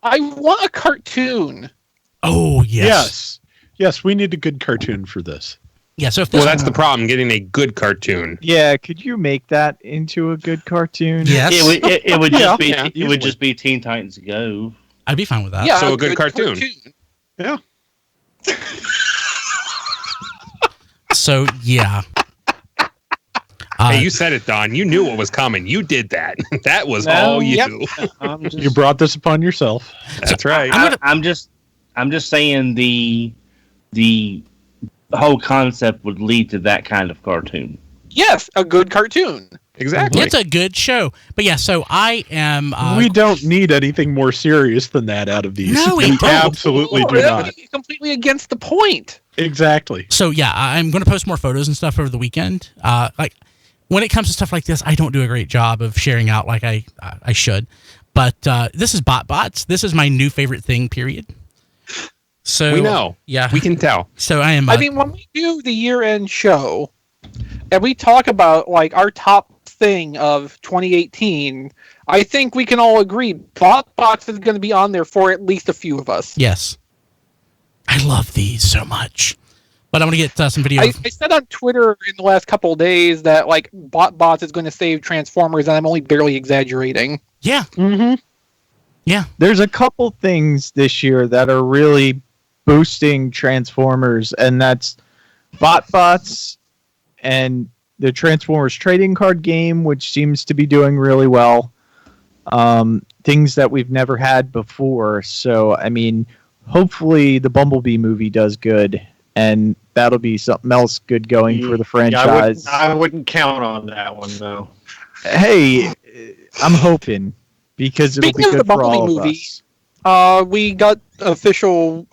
I want a cartoon. Oh, yes. Yes, we need a good cartoon for this. Yeah, so if this Well, that's the problem, getting a good cartoon. Yeah, could you make that into a good cartoon? Yes. It would just be it easily. would just be Teen Titans Go. I'd be fine with that. Yeah, So a good cartoon. Yeah. So, yeah. Hey, you said it, Don. You knew what was coming. You did that. That was No, all you. yep. I'm just, You brought this upon yourself. That's right. I'm just saying the whole concept would lead to that kind of cartoon. Yes, a good cartoon. Exactly. It's a good show. But yeah, so I am... We don't need anything more serious than that out of these. No, we we don't. absolutely do that would not. be completely against the point. Exactly. So yeah, I'm going to post more photos and stuff over the weekend. Like when it comes to stuff like this, I don't do a great job of sharing out like I should. But this is BotBots. This is my new favorite thing. Period. So We know. Yeah, We can tell. So I am. I mean, when we do the year-end show, and we talk about like our top thing of 2018, I think we can all agree BotBots is going to be on there for at least a few of us. Yes. I love these so much. But I'm going to get some video. I said on Twitter in the last couple of days that like BotBots is going to save Transformers, and I'm only barely exaggerating. Yeah. Mm-hmm. Yeah. There's a couple things this year that are really boosting Transformers, and that's BotBots and the Transformers trading card game, which seems to be doing really well. Things that we've never had before. So, I mean, hopefully the Bumblebee movie does good, and that'll be something else good going for the franchise. I wouldn't count on that one, though. Hey, I'm hoping, because it'll be Speaking of good the for all Bumblebee of movie, us. we got official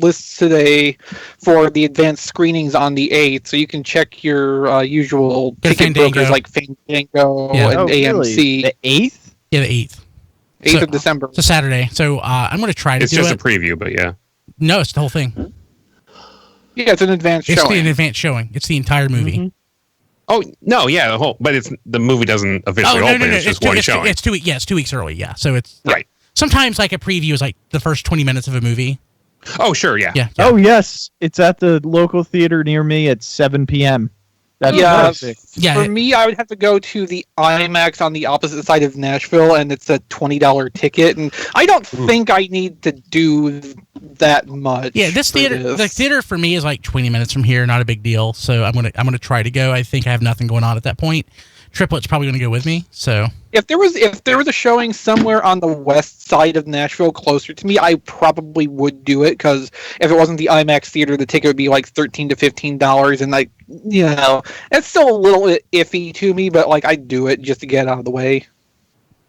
lists today for the advanced screenings on the 8th, so you can check your usual Get ticket Fandango. brokers like Fandango Yeah. and Oh, really? AMC. The 8th? Yeah, the 8th. 8th of December. It's a Saturday. So I'm going to try to It's do it. just a preview, but yeah. No, it's the whole thing. Yeah, it's an advanced It's showing. an advanced showing. It's the entire movie. Mm-hmm. Oh no, yeah, but the movie doesn't officially open. It's just one showing. It's 2 weeks. Yeah, it's 2 weeks early. Yeah, so it's Right. Sometimes like a preview is like the first 20 minutes of a movie. Oh sure, yeah. Yeah. Oh yes, it's at the local theater near me at 7 p.m. That's Yeah. perfect. Yeah. For me, I would have to go to the IMAX on the opposite side of Nashville, and it's a $20 ticket. And I don't think I need to do that much. Yeah, this for theater, the theater for me is like 20 minutes from here, not a big deal. So I'm gonna try to go. I think I have nothing going on at that point. Triplet's probably gonna go with me. So If there was a showing somewhere on the west side of Nashville closer to me, I probably would do it, because if it wasn't the IMAX theater, the ticket would be like $13 to $15, and like, it's still a little bit iffy to me, but like I'd do it just to get out of the way.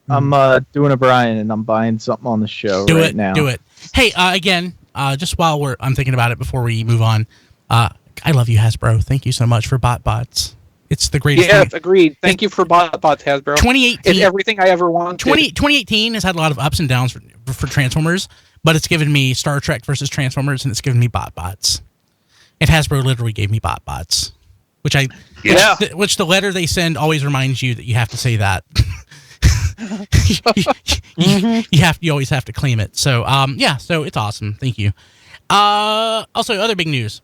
I'm doing a Brian, and I'm buying something on the show now. Do it. Hey, again, just while I'm thinking about it before we move on, I love you, Hasbro. Thank you so much for BotBots. It's the greatest. Yes, agreed. Thank you for BotBots, Hasbro. 2018. It's everything I ever wanted. 2018 has had a lot of ups and downs for Transformers, but it's given me Star Trek versus Transformers, and it's given me BotBots. And Hasbro literally gave me BotBots, which the letter they send always reminds you that you have to say that. You always have to claim it. So so it's awesome. Thank you. Also, other big news.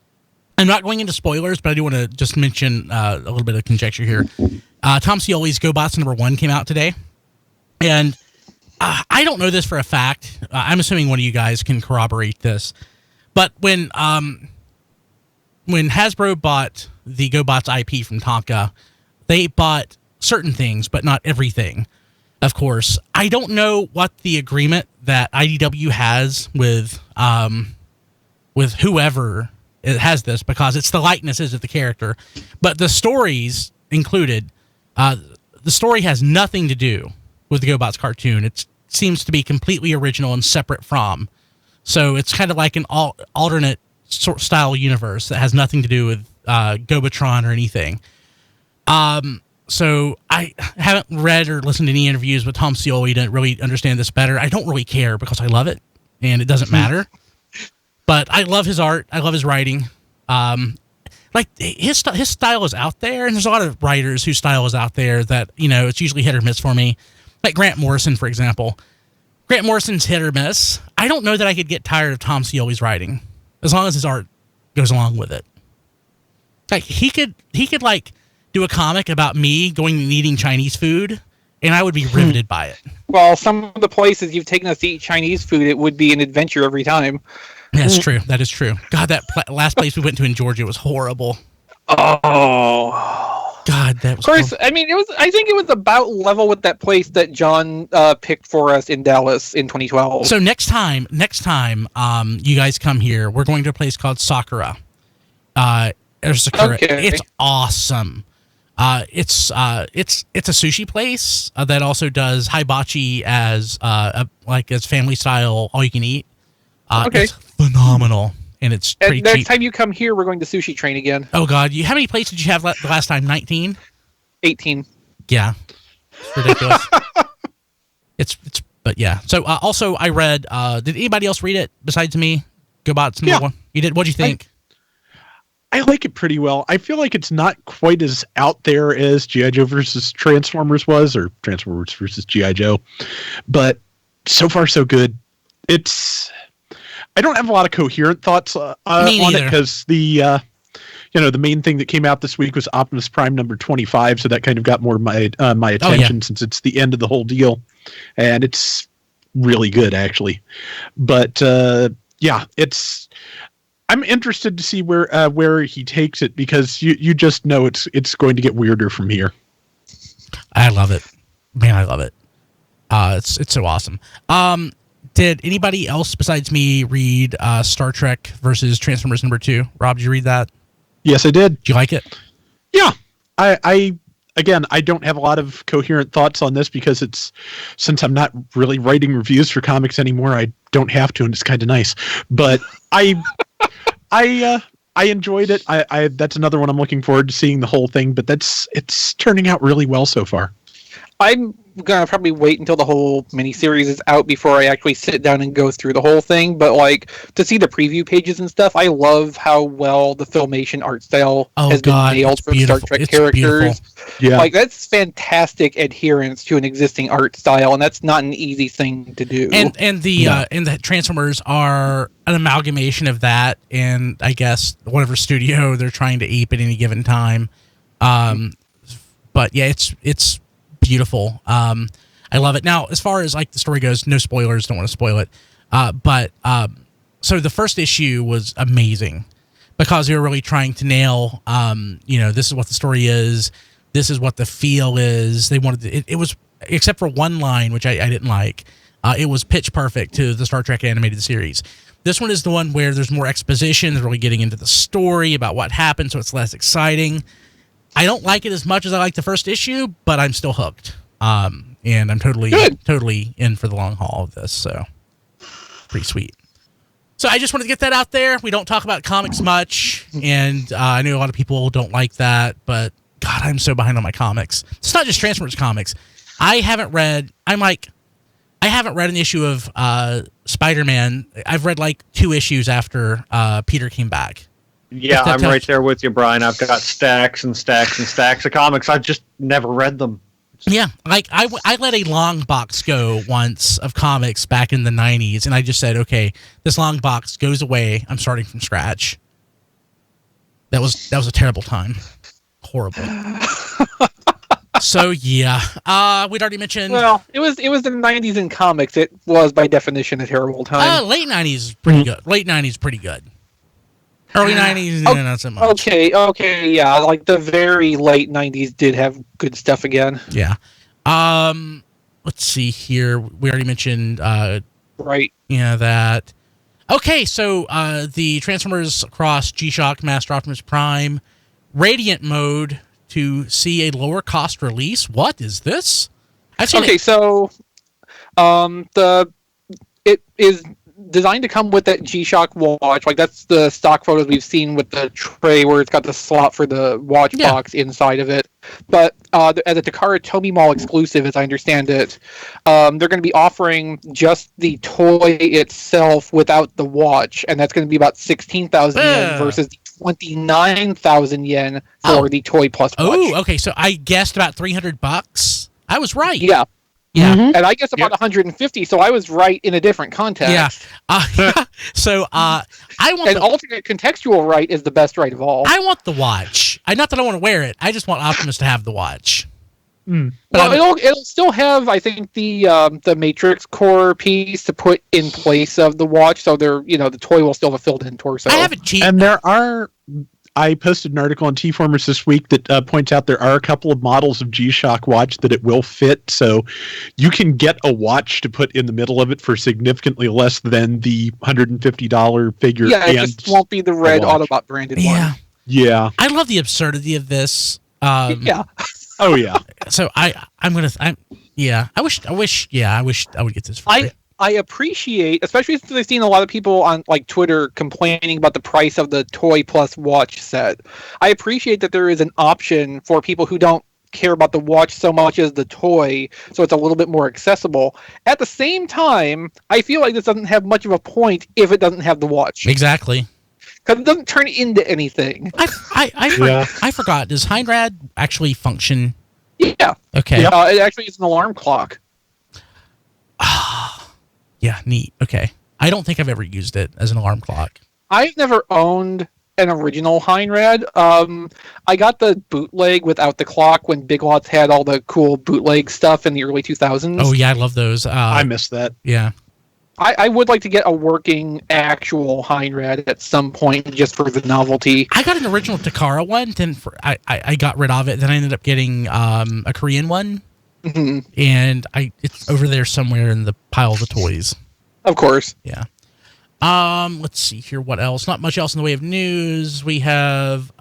I'm not going into spoilers, but I do want to just mention a little bit of conjecture here. Tom Scioli's GoBots #1 came out today, and I don't know this for a fact. I'm assuming one of you guys can corroborate this. But when Hasbro bought the GoBots IP from Tonka, they bought certain things, but not everything. Of course, I don't know what the agreement that IDW has with whoever it has this, because it's the likenesses of the character, but the stories included. The story has nothing to do with the GoBots cartoon. It seems to be completely original and separate from. So it's kind of like an alternate style universe that has nothing to do with Gobatron or anything. So I haven't read or listened to any interviews with Tom Scioli to really understand this better. I don't really care because I love it, and it doesn't matter. But I love his art. I love his writing. Like his style is out there, and there's a lot of writers whose style is out there that, it's usually hit or miss for me. Like Grant Morrison, for example. Grant Morrison's hit or miss. I don't know that I could get tired of Tom Scioli's writing, as long as his art goes along with it. Like he could like do a comic about me going and eating Chinese food, and I would be riveted by it. Well, some of the places you've taken us to eat Chinese food, it would be an adventure every time. That's true. That is true. God, that last place we went to in Georgia was horrible. Oh, God, that was. Of course, I mean, I think it was about level with that place that John picked for us in Dallas in 2012. So next time, you guys come here, we're going to a place called Sakura. Sakura. Okay. It's awesome. It's a sushi place that also does hibachi as family style all you can eat. Okay. It's phenomenal, and it's pretty and next cheap. time you come here, we're going to Sushi Train again. Oh God, how many plates did you have the last time? 19? 18. Yeah, it's ridiculous. But yeah. So also I read. Did anybody else read it besides me? GoBots #1. You did. What'd you think? I like it pretty well. I feel like it's not quite as out there as G.I. Joe versus Transformers was, or Transformers versus G.I. Joe, but so far so good. I don't have a lot of coherent thoughts on it, because the main thing that came out this week was Optimus Prime #25, so that kind of got more my attention since it's the end of the whole deal, and it's really good actually. But I'm interested to see where he takes it, because you just know it's going to get weirder from here. I love it, man. I love it. It's so awesome. Did anybody else besides me read Star Trek versus Transformers #2? Rob, did you read that? Yes, I did. Did you like it? Yeah. I don't have a lot of coherent thoughts on this, because since I'm not really writing reviews for comics anymore, I don't have to, and it's kind of nice. But I enjoyed it. That's another one I'm looking forward to seeing the whole thing, but it's turning out really well so far. I'm gonna probably wait until the whole miniseries is out before I actually sit down and go through the whole thing. But like to see the preview pages and stuff, I love how well the Filmation art style has been nailed for the Star Trek characters. Yeah, like that's fantastic adherence to an existing art style, and that's not an easy thing to do. And the Transformers are an amalgamation of that, and I guess whatever studio they're trying to ape at any given time. But yeah, it's beautiful. I love it. Now, as far as like the story goes, no spoilers. Don't want to spoil it. So the first issue was amazing because they were really trying to nail. This is what the story is. This is what the feel is. They wanted it was, except for one line which I didn't like. It was pitch perfect to the Star Trek animated series. This one is the one where there's more exposition. They're really getting into the story about what happened, so it's less exciting. I don't like it as much as I like the first issue, but I'm still hooked. And I'm totally in for the long haul of this, so pretty sweet. So I just wanted to get that out there. We don't talk about comics much, and I know a lot of people don't like that, but God, I'm so behind on my comics. It's not just Transformers comics. I haven't read an issue of Spider-Man. I've read like 2 issues after Peter came back. Yeah, I'm right there with you, Brian. I've got stacks and stacks and stacks of comics. I've just never read them. Yeah, like I let a long box go once of comics back in the 90s, and I just said, okay, this long box goes away. I'm starting from scratch. That was a terrible time. Horrible. So yeah, we'd already mentioned. Well, it was the 90s in comics. It was by definition a terrible time. Late 90s is pretty good. Late 90s pretty good. Early 90s, not so much. Okay, yeah. Like the very late 90s did have good stuff again. Yeah. Let's see here. We already mentioned. Right. Yeah, that. Okay, so the Transformers Cross G-Shock Master Optimus Prime Radiant mode to see a lower cost release. What is this? So it is designed to come with that G-Shock watch. Like that's the stock photos we've seen with the tray where it's got the slot for the watch box inside of it. But as a Takara Tomy Mall exclusive, as I understand it, they're going to be offering just the toy itself without the watch, and that's going to be about 16,000 yen versus the 29,000 yen for the toy plus watch. Oh, okay. So I guessed about $300. I was right. Yeah. Yeah, and I guess about 150, so I was right in a different context. Yeah. So I want an alternate contextual right is the best right of all. I want the watch. Not that I want to wear it. I just want Optimus to have the watch. Well, it'll still have, I think, the Matrix core piece to put in place of the watch, so the toy will still have a filled-in torso. I have a cheap. And I posted an article on TFormers this week that points out there are a couple of models of G-Shock watch that it will fit, so you can get a watch to put in the middle of it for significantly less than the $150 figure. Yeah, it just won't be the red Autobot branded one. Yeah. I love the absurdity of this. Yeah. Oh yeah. So I wish I would get this for free. I appreciate, especially since I've seen a lot of people on like Twitter complaining about the price of the toy plus watch set. I appreciate that there is an option for people who don't care about the watch so much as the toy, so it's a little bit more accessible. At the same time, I feel like this doesn't have much of a point if it doesn't have the watch. Exactly. Because it doesn't turn into anything. I forgot. Does Heinrad actually function? Yeah. Okay. It actually is an alarm clock. Yeah, neat. Okay. I don't think I've ever used it as an alarm clock. I've never owned an original Heinrad. I got the bootleg without the clock when Big Lots had all the cool bootleg stuff in the early 2000s. Oh, yeah, I love those. I missed that. Yeah. I would like to get a working actual Heinrad at some point just for the novelty. I got an original Takara one, then I got rid of it. Then I ended up getting a Korean one. Mm-hmm. And it's over there somewhere in the pile of the toys. Of course. Yeah. Let's see here. What else? Not much else in the way of news. We have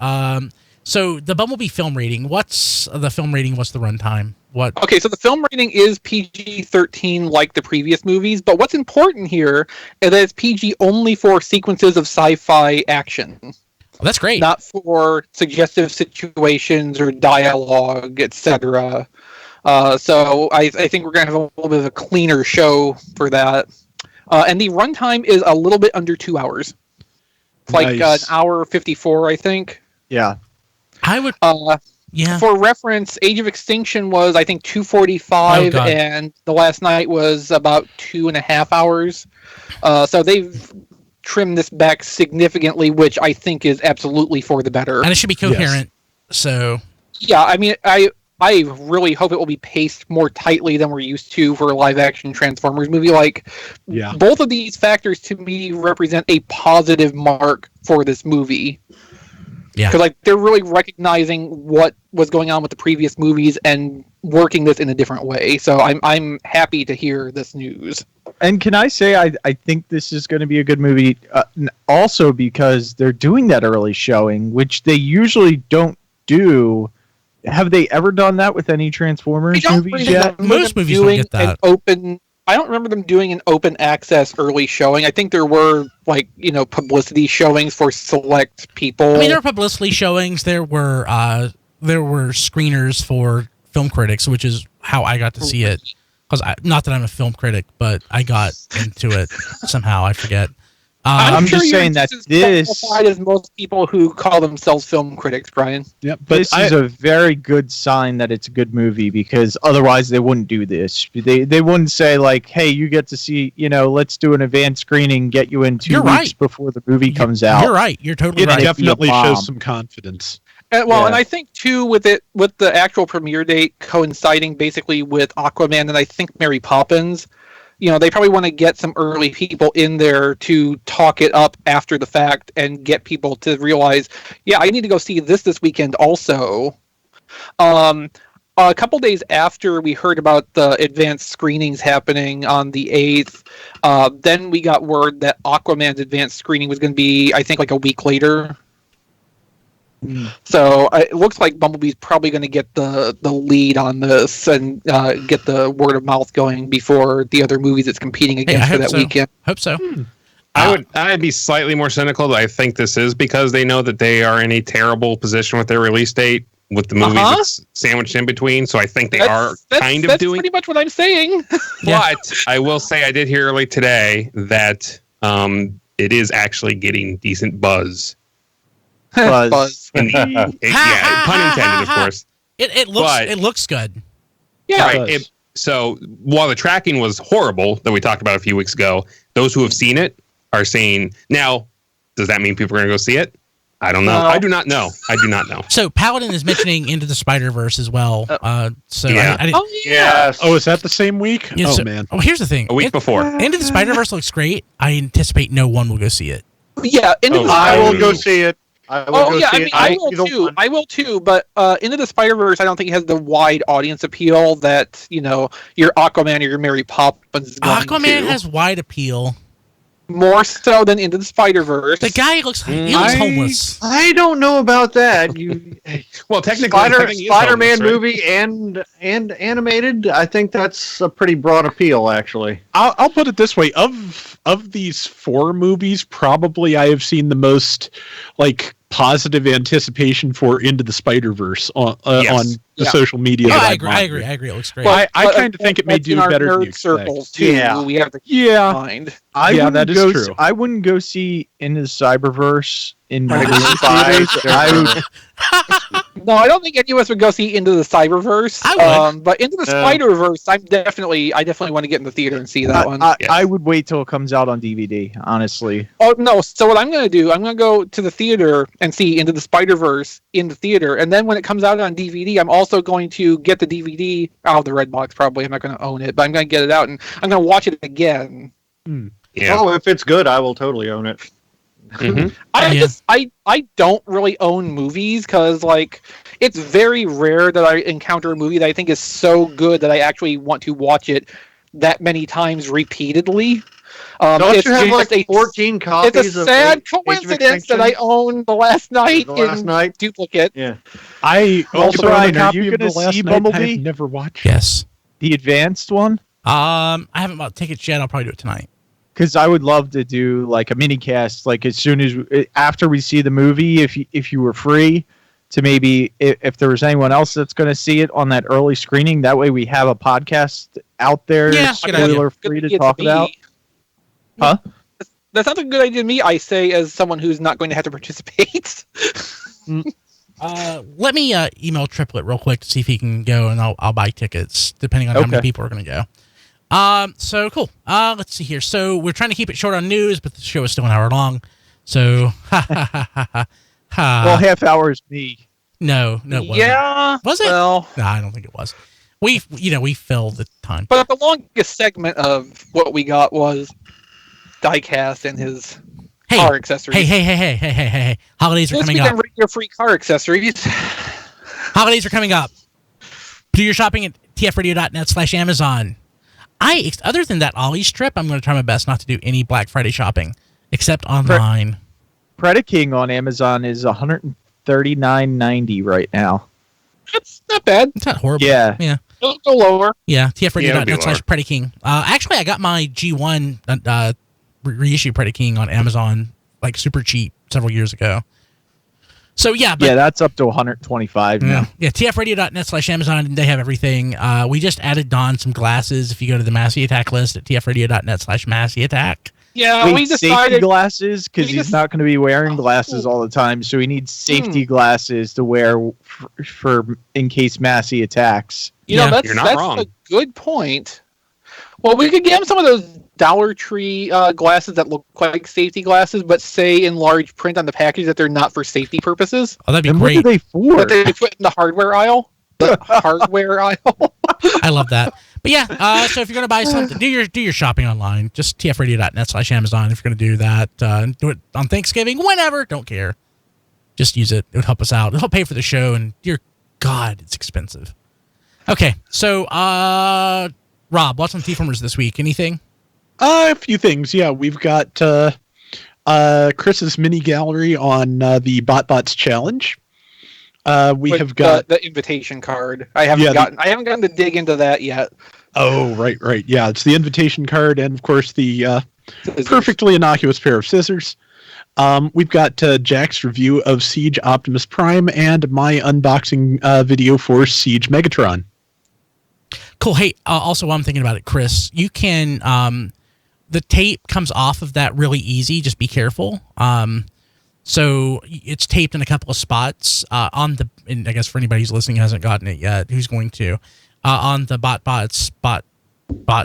so the Bumblebee film rating. What's the film rating? What's the runtime? What? Okay, so the film rating is PG-13 like the previous movies, but what's important here is that it's PG only for sequences of sci-fi action. Oh, that's great. Not for suggestive situations or dialogue, etc. So I think we're going to have a little bit of a cleaner show for that. And the runtime is a little bit under 2 hours. It's like an hour 54, I think. Yeah. I would. Yeah. For reference, Age of Extinction was, I think, 245, and The Last Night was about 2.5 hours. So they've trimmed this back significantly, which I think is absolutely for the better. And it should be coherent. Yes. So. Yeah, I mean, I really hope it will be paced more tightly than we're used to for a live-action Transformers movie. Like, both of these factors to me represent a positive mark for this movie. Yeah, because like they're really recognizing what was going on with the previous movies and working this in a different way. So I'm happy to hear this news. And can I say I think this is going to be a good movie, also because they're doing that early showing, which they usually don't do. Have they ever done that with any Transformers movies yet? Most movies don't get that. I don't remember them doing an open access early showing. I think there were, like, publicity showings for select people. I mean, there were publicity showings. There were screeners for film critics, which is how I got to see it. Because not that I'm a film critic, but I got into it somehow. I forget. I'm sure just saying that this as most people who call themselves film critics, Brian. Yeah, but this is a very good sign that it's a good movie, because otherwise they wouldn't do this. They wouldn't say like, "Hey, you get to see, let's do an advanced screening, get you in 2 weeks before the movie comes out." You're right. You're totally right. It definitely shows some confidence. And I think too with the actual premiere date coinciding basically with Aquaman and I think Mary Poppins. They probably want to get some early people in there to talk it up after the fact and get people to realize, I need to go see this weekend also. A couple days after we heard about the advanced screenings happening on the 8th, then we got word that Aquaman's advanced screening was going to be, I think, like a week later. So it looks like Bumblebee's probably going to get the lead on this and get the word of mouth going before the other movies it's competing against for that weekend. Hope so. I'd be slightly more cynical, but I think this is because they know that they are in a terrible position with their release date with the movies that's sandwiched in between. So I think they are kind of doing pretty much what I'm saying. But I will say I did hear early today that it is actually getting decent buzz. Buzz. Pun intended, of course. It looks good. Yeah. Right. So while the tracking was horrible that we talked about a few weeks ago, those who have seen it are saying, now, does that mean people are going to go see it? I don't know. I do not know. So Paladin is mentioning Into the Spider-Verse as well. I didn't, yes. Oh, is that the same week? Man. Oh, here's the thing. A week before. Into the Spider-Verse looks great. I anticipate no one will go see it. Yeah. I will go see it. I will too. But Into the Spider-Verse, I don't think it has the wide audience appeal that your Aquaman or your Mary Poppins is going Aquaman has wide appeal. More so than Into the Spider-Verse. The guy looks homeless. I don't know about that. Well, technically, Spider-Man movie and animated. I think that's a pretty broad appeal, actually. I'll put it this way: of these 4 movies, probably I have seen the most positive anticipation for Into the Spider-Verse on the social media. I agree. It looks great. Well, I kind of think it may do better than you expect. We have to find. That is true. I wouldn't go see Into the Cyberverse in theaters. No, I don't think any of us would go see Into the Cyberverse. I would. But Into the Spider-Verse, I definitely want to get in the theater and see that one. I would wait till it comes out on DVD, honestly. Oh, no. So what I'm going to do, I'm going to go to the theater and see Into the Spider-Verse in the theater. And then when it comes out on DVD, I'm also going to get the DVD out of the red box, probably. I'm not going to own it, but I'm going to get it out and I'm going to watch it again. Yeah. Oh, if it's good, I will totally own it. Mm-hmm. I don't really own movies because it's very rare that I encounter a movie that I think is so good that I actually want to watch it that many times repeatedly. Don't you have 14 copies? It's a sad coincidence that I own The Last Night in duplicate. Yeah. I also own a copy are you of The gonna Last see Night. Bumblebee? I've never watched. Yes. The advanced one? I haven't bought tickets yet. I'll probably do it tonight. Because I would love to do a mini cast, as soon as after we see the movie, if you were free to maybe if there was anyone else that's going to see it on that early screening. That way we have a podcast out there, spoiler free to talk about. Huh? That's not a good idea to me. I say as someone who's not going to have to participate. Let me email Triplet real quick to see if he can go, and I'll buy tickets depending on how many people are going to go. So cool. Let's see here. So we're trying to keep it short on news, but the show is still an hour long. So well, half hour is me. No, it wasn't. Yeah. Was it? Well, no, I don't think it was. We filled the time. But the longest segment of what we got was Diecast and his car accessories. Hey. Holidays are coming up. Your free car accessories. Holidays are coming up. Do your shopping at tfradio.net/Amazon. Other than that Ollie's trip, I'm going to try my best not to do any Black Friday shopping, except online. Predaking on Amazon is $139.90 right now. That's not bad. It's not horrible. Yeah. It'll go lower. Yeah, tfradio.net/Predaking. Actually, I got my G1 reissue Predaking on Amazon, like super cheap several years ago. So yeah, that's up to $125 now. Yeah, tfradio.net/Amazon. They have everything. We just added Don some glasses. If you go to the Massey Attack list at tfradio.net/Massey Attack. Yeah, we decided safety glasses because he's not going to be wearing glasses all the time, so he needs safety glasses to wear for in case Massey attacks. That's a good point. Well, we could get him some of those Dollar Tree glasses that look like safety glasses, but say in large print on the package that they're not for safety purposes. Oh, that'd be and great. What are they for? That they put in the hardware aisle. The hardware aisle. I love that. But yeah, so if you're going to buy something, do your shopping online. Just tfradio.net/Amazon if you're going to do that. Do it on Thanksgiving, whenever. Don't care. Just use it. It would help us out. It'll help pay for the show, and dear God, it's expensive. Okay, so Rob, what's on TFormers this week? Anything? A few things. Yeah, we've got Chris's mini gallery on the BotBots challenge. We have got the invitation card. I haven't gotten to dig into that yet. Oh, right. Yeah, it's the invitation card, and of course the perfectly innocuous pair of scissors. We've got Jack's review of Siege Optimus Prime and my unboxing video for Siege Megatron. Cool. Hey, also while I'm thinking about it, Chris, you can the tape comes off of that really easy. Just be careful. So it's taped in a couple of spots and I guess for anybody who's listening who hasn't gotten it yet, who's going to on the BotBots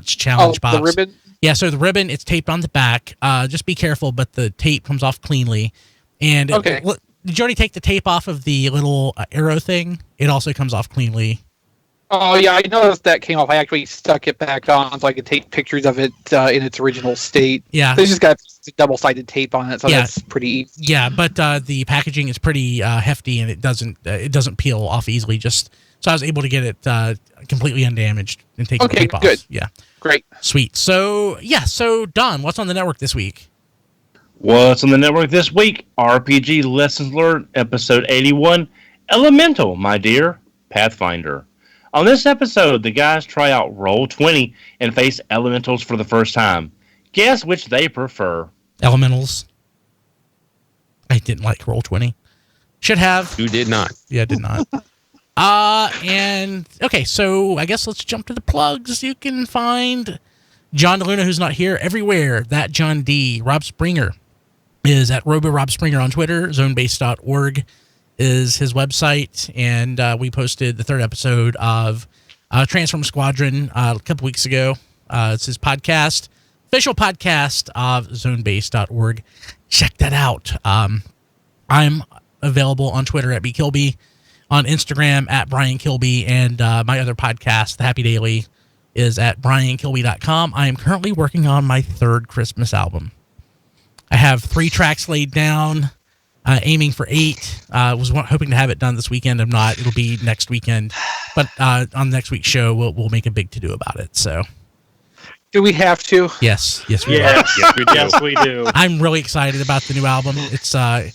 challenge box. The ribbon. Yeah, so the ribbon, it's taped on the back. Just be careful, but the tape comes off cleanly. And okay. Did you already take the tape off of the little arrow thing? It also comes off cleanly. Oh, yeah, I noticed that came off. I actually stuck it back on so I could take pictures of it in its original state. Yeah. They just got double-sided tape on it, so that's pretty easy. Yeah, but the packaging is pretty hefty, and it doesn't peel off easily. So I was able to get it completely undamaged and take the tape off. Good. Yeah. Great. Sweet. So Don, what's on the network this week? What's on the network this week? RPG Lessons Learned, Episode 81, Elemental, my dear Pathfinder. On this episode, the guys try out Roll20 and face elementals for the first time. Guess which they prefer. Elementals. I didn't like Roll20. Should have. You did not. Yeah, I did not. And okay, so I guess let's jump to the plugs. You can find John DeLuna, who's not here, everywhere. That John D. Rob Springer is at RoboRobSpringer on Twitter. Zonebase.org is his website, and we posted the third episode of Transform Squadron a couple weeks ago. It's his podcast, official podcast of zonebase.org. Check that out. I'm available on Twitter at BKilby, on Instagram at Brian Kilby, and my other podcast, The Happy Daily, is at briankilby.com. I am currently working on my third Christmas album. I have 3 tracks laid down. Aiming for 8. Was hoping to have it done this weekend. If not, it'll be next weekend. But on next week's show, we'll make a big to do about it. So, do we have to? Yes, we do. Yes, we do. I'm really excited about the new album. It's gonna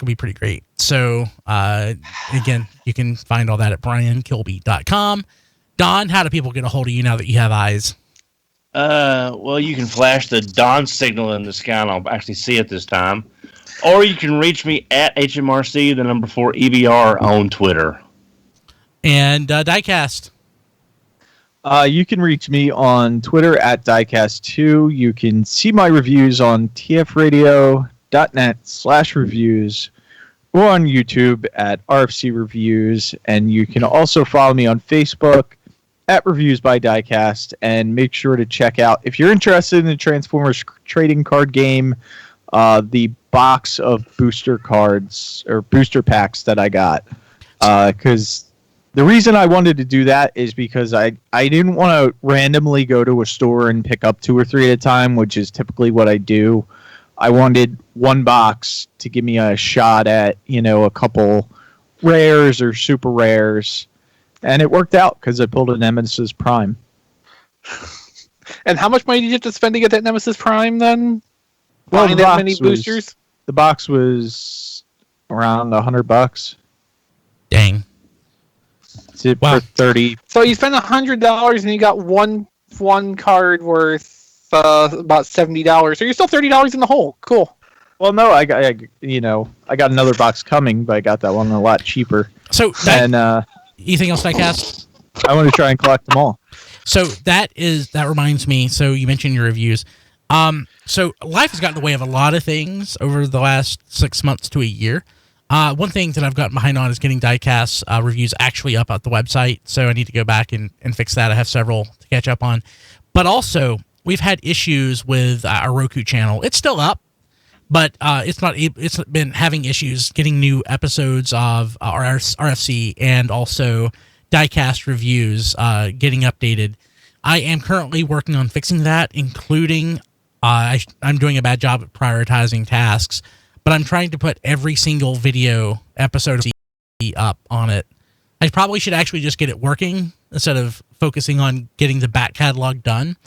be pretty great. So, again, you can find all that at briankilby.com. Don, how do people get a hold of you now that you have eyes? Well, you can flash the dawn signal in the sky, and I'll actually see it this time. Or you can reach me at HMRC, the number 4 EBR on Twitter. And Diecast. You can reach me on Twitter at Diecast2. You can see my reviews on tfradio.net/reviews or on YouTube at RFC Reviews. And you can also follow me on Facebook at Reviews by Diecast. And make sure to check out, if you're interested in the Transformers trading card game, the box of booster cards or booster packs that I got. Because the reason I wanted to do that is because I didn't want to randomly go to a store and pick up 2 or 3 at a time, which is typically what I do. I wanted one box to give me a shot at, a couple rares or super rares. And it worked out because I pulled a Nemesis Prime. And how much money did you have to spend to get that Nemesis Prime then? Well, buying that many boosters? The box was around $100. Dang. For 30. So you spent $100 and you got one card worth about $70. So you're still $30 in the hole. Cool. Well, no, I got another box coming, but I got that one a lot cheaper. So and anything else, Diecast? I want to try and collect them all. So that reminds me. So you mentioned your reviews. So life has gotten in the way of a lot of things over the last 6 months to a year. One thing that I've gotten behind on is getting Diecast reviews actually up at the website, so I need to go back and fix that. I have several to catch up on. But also, we've had issues with our Roku channel. It's still up, but it's been having issues getting new episodes of RFC and also Diecast reviews getting updated. I am currently working on fixing that, including I'm doing a bad job at prioritizing tasks. But I'm trying to put every single video episode up on it. I probably should actually just get it working instead of focusing on getting the back catalog done.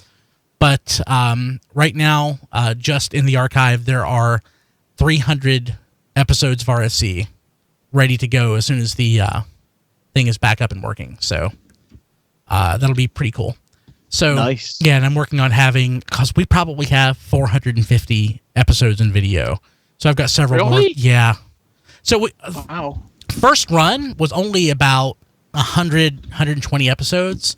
But right now, just in the archive, there are 300 episodes of RSC ready to go as soon as the thing is back up and working. So that'll be pretty cool. So nice. Yeah, and I'm working on because we probably have 450 episodes in video. So I've got several more. Yeah. So wow. First run was only about 120 episodes.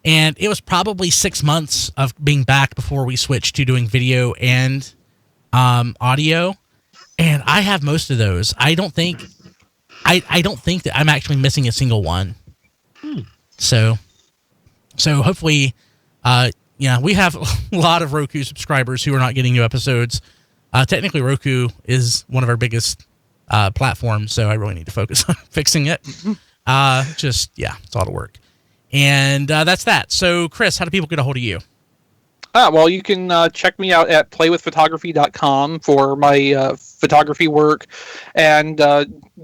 And it was probably 6 months of being back before we switched to doing video and audio. And I have most of those. I don't think that I'm actually missing a single one. So hopefully, we have a lot of Roku subscribers who are not getting new episodes. Technically, Roku is one of our biggest platforms, so I really need to focus on fixing it. It's a lot of work. And that's that. So, Chris, how do people get a hold of you? Well, you can check me out at playwithphotography.com for my photography work and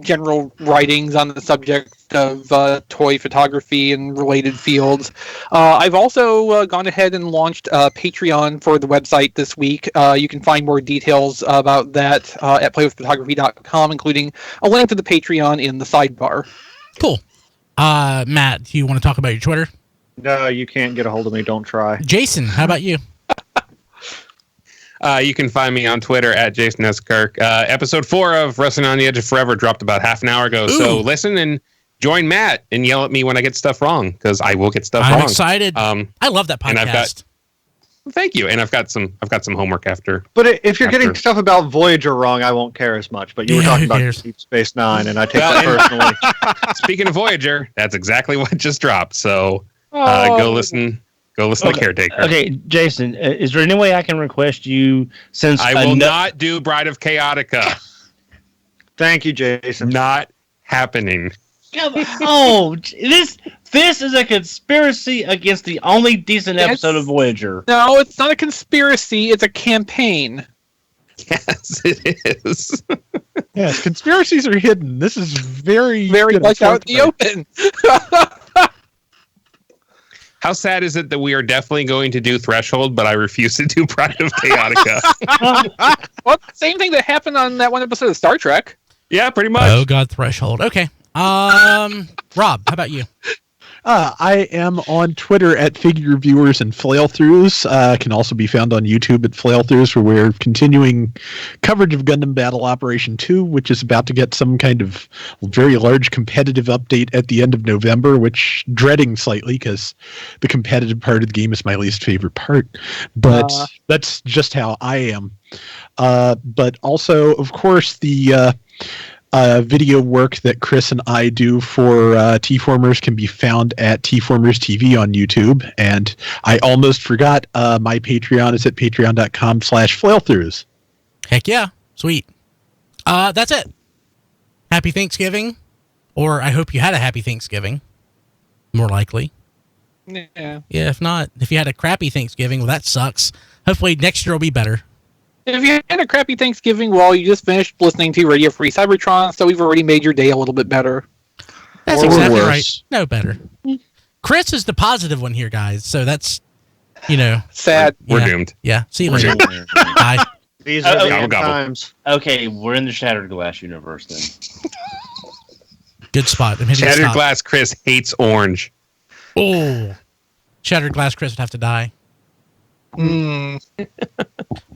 general writings on the subject of toy photography and related fields. I've also gone ahead and launched a Patreon for the website this week. You can find more details about that at playwithphotography.com, including a link to the Patreon in the sidebar. Cool. Matt, do you want to talk about your Twitter? No, you can't get a hold of me. Don't try. Jason, how about you? You can find me on Twitter at Jason S. Kirk. Episode 4 of Wrestling on the Edge of Forever dropped about half an hour ago. Ooh. So listen and join Matt and yell at me when I get stuff wrong, because I will get stuff wrong. I'm excited. I love that podcast. Thank you. And I've got some homework after. But if you're getting stuff about Voyager wrong, I won't care as much. But you were talking about Deep Space Nine, and I take that personally. Speaking of Voyager, that's exactly what just dropped. So go listen. Go listen to Caretaker. Okay, Jason, is there any way I can request you, since I will not do Bride of Chaotica. Thank you, Jason. Not happening. Oh, this is a conspiracy against the only decent episode of Voyager. No, it's not a conspiracy. It's a campaign. Yes, it is. Yes, conspiracies are hidden. This is very much out in the open. How sad is it that we are definitely going to do Threshold, but I refuse to do Bride of Chaotica? Well, same thing that happened on that one episode of Star Trek. Yeah, pretty much. Oh, God, Threshold. Okay. Rob, how about you? I am on Twitter at Figure Viewers and Flailthroughs. Can also be found on YouTube at Flailthroughs, where we're continuing coverage of Gundam Battle Operation 2, which is about to get some kind of very large competitive update at the end of November, which dreading slightly because the competitive part of the game is my least favorite part. But that's just how I am. But also, of course, the video work that Chris and I do for TFormers can be found at TFormers TV on YouTube. And I almost forgot, my Patreon is at patreon.com/flailthroughs. Heck yeah. Sweet. That's it. Happy Thanksgiving. Or I hope you had a happy Thanksgiving. More likely. Yeah. Yeah, if not, if you had a crappy Thanksgiving, well, that sucks. Hopefully next year will be better. If you had a crappy Thanksgiving, well, you just finished listening to Radio Free Cybertron, so we've already made your day a little bit better. That's Or exactly worse. right. No better. Chris is the positive one here, guys. So that's, Sad. We're yeah. doomed. Yeah. See you later. Bye. These are the Gobble, end gobble. times. Okay, we're in the Shattered Glass universe then. Good spot. I'm hitting Shattered stop. Glass Chris hates orange. Oh. Shattered Glass Chris would have to die. Mm.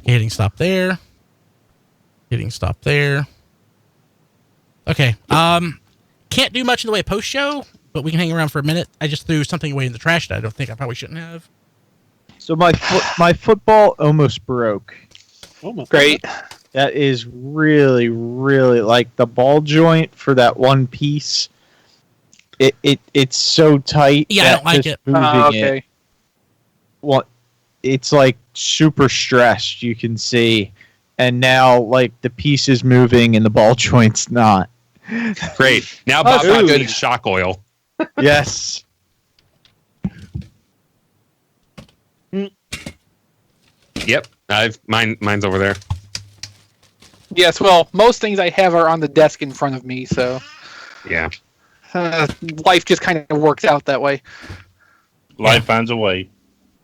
Hitting stop there. Hitting stop there. Okay. Can't do much in the way of post show, but we can hang around for a minute. I just threw something away in the trash that I don't think I probably shouldn't have. So my football almost broke. Oh my Great. That is really, really like the ball joint for that one piece. It's so tight. Yeah, I that don't like just it. moving Okay. it, well, it's like super stressed. You can see, and now like the piece is moving and the ball joint's not. Great. Now That's BotBots good. needs shock oil. Yes. Yep. Mine's over there. Yes, well, most things I have are on the desk in front of me, so Yeah. life just kind of works out that way. Life finds a way.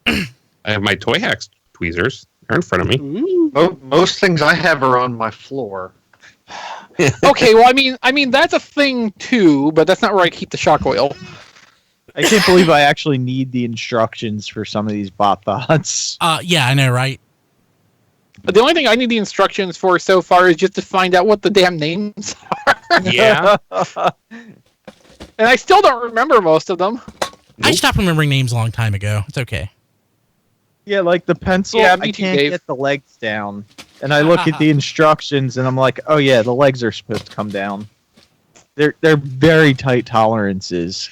I have my Toy Hacks tweezers. They're in front of me. Most things I have are on my floor. Okay, well, I mean that's a thing too, but that's not where I keep the shock oil. I can't believe I actually need the instructions for some of these BotBots. Yeah, I know, right? The only thing I need the instructions for so far is just to find out what the damn names are. Yeah. And I still don't remember most of them. I stopped remembering names a long time ago. It's okay. Yeah, like the pencil, Yeah, I me too, can't Dave. get the legs down. And I look at the instructions and I'm like, oh yeah, the legs are supposed to come down. They're very tight tolerances.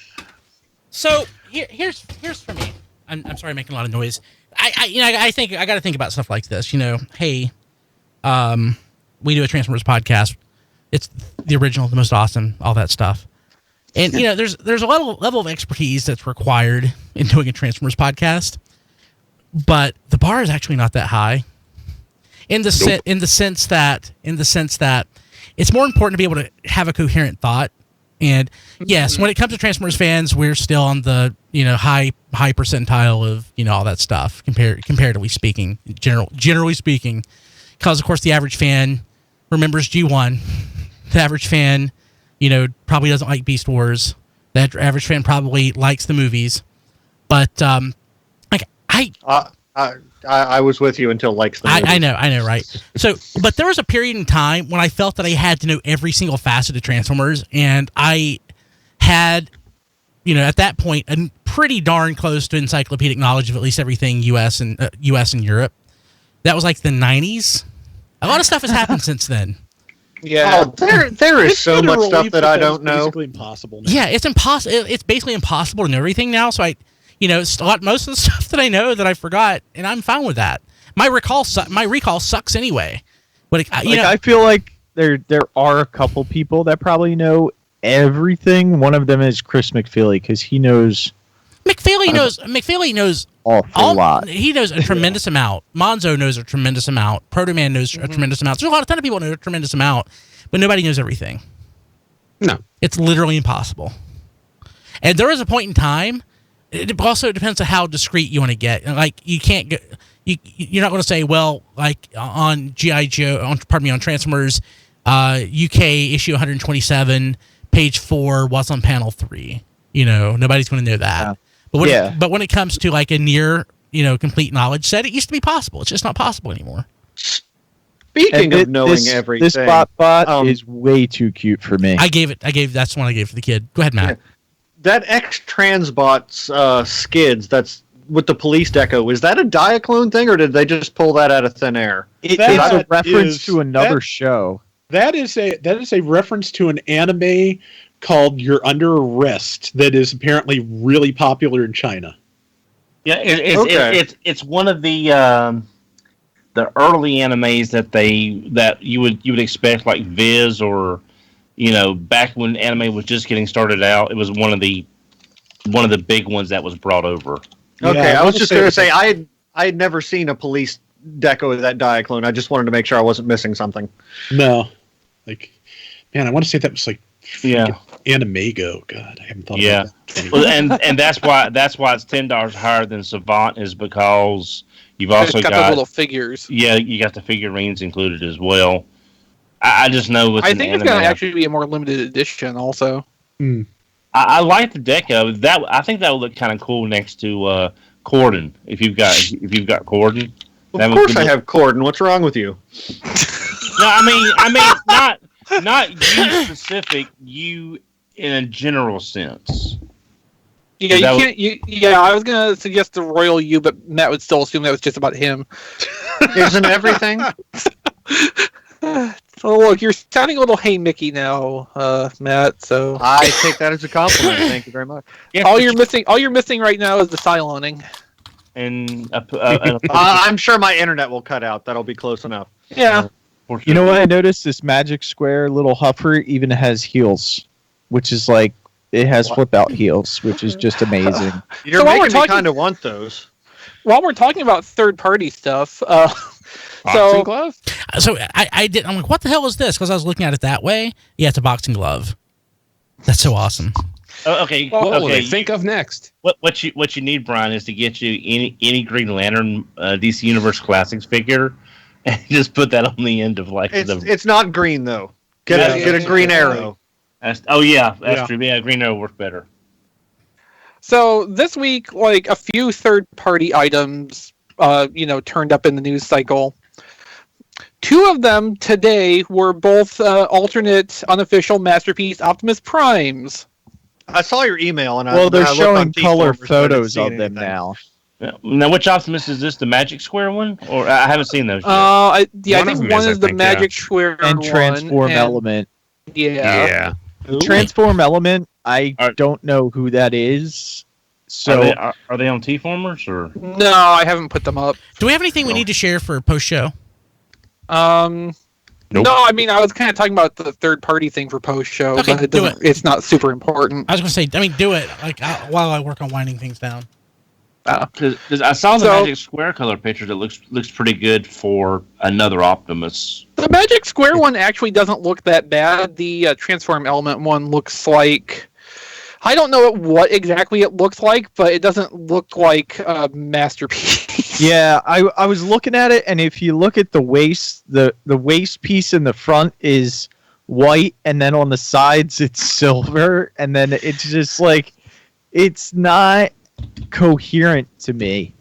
So here's for me. I'm sorry, I'm making a lot of noise. I think I got to think about stuff like this. Hey, we do a Transformers podcast. It's the original, the most awesome, all that stuff. And there's a level of expertise that's required in doing a Transformers podcast, but the bar is actually not that high. In the sense that it's more important to be able to have a coherent thought. And yes, when it comes to Transformers fans, we're still on the high percentile of all that stuff comparatively speaking, generally speaking, because of course the average fan remembers G1, the average fan probably doesn't like Beast Wars, the average fan probably likes the movies, but I was with you until likes the movie. I know, right? So, but there was a period in time when I felt that I had to know every single facet of Transformers, and I had, at that point, a pretty darn close to encyclopedic knowledge of at least everything U.S. and Europe. That was like the 90s. A lot of stuff has happened since then. Yeah. Oh, there is so much Literally, stuff that I don't know. Basically impossible. Now. Yeah, it's impossible. It's basically impossible to know everything now. So most of the stuff that I know that I forgot, and I'm fine with that. My recall sucks anyway. But I feel like there are a couple people that probably know everything. One of them is Chris McFeely because he knows. McFeely knows awful lot. He knows a tremendous amount. Monzo knows a tremendous amount. Proto-Man knows a tremendous amount. There's a ton of people know a tremendous amount, but nobody knows everything. No. It's literally impossible. And there is a point in time. It also depends on how discreet you want to get. Like you can't get. You're not going to say, well, like on G.I. Joe, on Transformers, UK issue 127, page 4, what's on panel 3. Nobody's going to know that. Yeah. But when it comes to like a near, complete knowledge set, it used to be possible. It's just not possible anymore. Speaking of knowing everything, this BotBot is way too cute for me. That's the one I gave for the kid. Go ahead, Matt. Yeah. That X-Transbots skids, that's with the police deco, is that a Diaclone thing, or did they just pull that out of thin air? It's a reference to another show. That is a reference to an anime called You're Under Arrest that is apparently really popular in China. Yeah, it's one of the early animes that you would expect, like Viz, or back when anime was just getting started out. It was one of the big ones that was brought over. Okay, I was just going to say I had never seen a police deco of that Diaclone. I just wanted to make sure I wasn't missing something. No, I want to say that was Animago. God, I haven't thought about that. Well, and that's why it's $10 higher than Savant, is because you've also got the little figures. Yeah, you got the figurines included as well. I just know with I think it's going to actually be a more limited edition also. I like the deco. I think that would look kind of cool next to Corden. If you've got Corden. Of course I have Corden. What's wrong with you? No, I mean not you specific, you in a general sense. Yeah, you can't. I was gonna suggest the royal you, but Matt would still assume that was just about him. Isn't everything? Oh, look, you're sounding a little hey Mickey now, Matt. So I take that as a compliment. Thank you very much. Yeah, all you're missing right now is the Cyloning. And I'm sure my internet will cut out. That'll be close enough. Yeah. You know what I noticed? This Magic Square little huffer even has heels, which is like it has flip out heels, which is just amazing. You're making me kind of want those. While we're talking about third-party stuff, boxing glove. So I did. I'm like, what the hell is this? Because I was looking at it that way. Yeah, it's a boxing glove. That's so awesome. Okay. What will they think of next? What you need, Brian, is to get you any Green Lantern DC Universe Classics figure, and just put that on the end of It's not green though. Get a Green Arrow. That's true. Yeah, Green Arrow works better. So this week, a few third-party items, turned up in the news cycle. Two of them today were both alternate, unofficial Masterpiece Optimus Primes. I saw your email, and they're showing color photos of them now. Now, which Optimus is this? The Magic Square one, or I haven't seen those yet. I think one is the Magic Square and Transform Element. Yeah. Transform Element. I don't know who that is. So are they on TFormers or? No, I haven't put them up. Do we have anything we need to share for post show? Nope. No, I was kind of talking about the third-party thing for post-show, okay, but it's not super important. I was going to say, do it while I work on winding things down. Because I saw the Magic Square color picture that looks pretty good for another Optimus. The Magic Square one actually doesn't look that bad. The Transform Element one looks like... I don't know what exactly it looks like, but it doesn't look like a masterpiece. Yeah, I was looking at it, and if you look at the waist, the waist piece in the front is white, and then on the sides it's silver, and then it's just it's not coherent to me.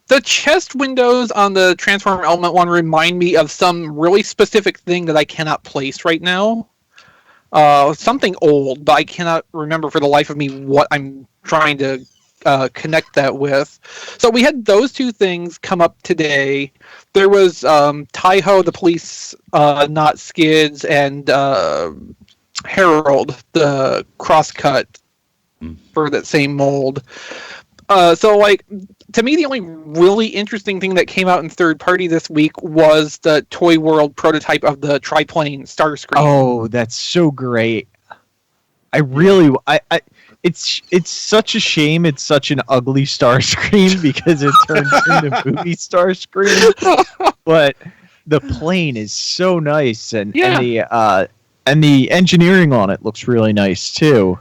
The chest windows on the Transform Element one remind me of some really specific thing that I cannot place right now. Something old, but I cannot remember for the life of me what I'm trying to connect that with. So we had those two things come up today. There was Taiho, the police not skids, and Harold, the crosscut for that same mold. To me, the only really interesting thing that came out in third party this week was the Toy World prototype of the triplane Starscream. Oh, that's so great! It's such a shame it's such an ugly Starscream because it turns into movie Starscream. But the plane is so nice, and the engineering on it looks really nice too.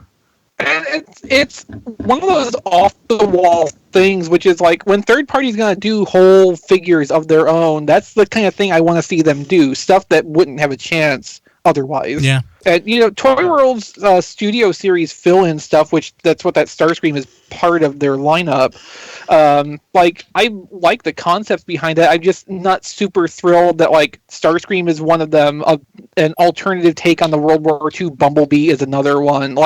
And it's one of those off-the-wall things, which is when third party's going to do whole figures of their own, that's the kind of thing I want to see them do. Stuff that wouldn't have a chance otherwise. Yeah. And, Toy World's Studio Series fill-in stuff, which that's what that Starscream is part of their lineup. I like the concepts behind it. I'm just not super thrilled that, Starscream is one of them. An alternative take on the World War II Bumblebee is another one.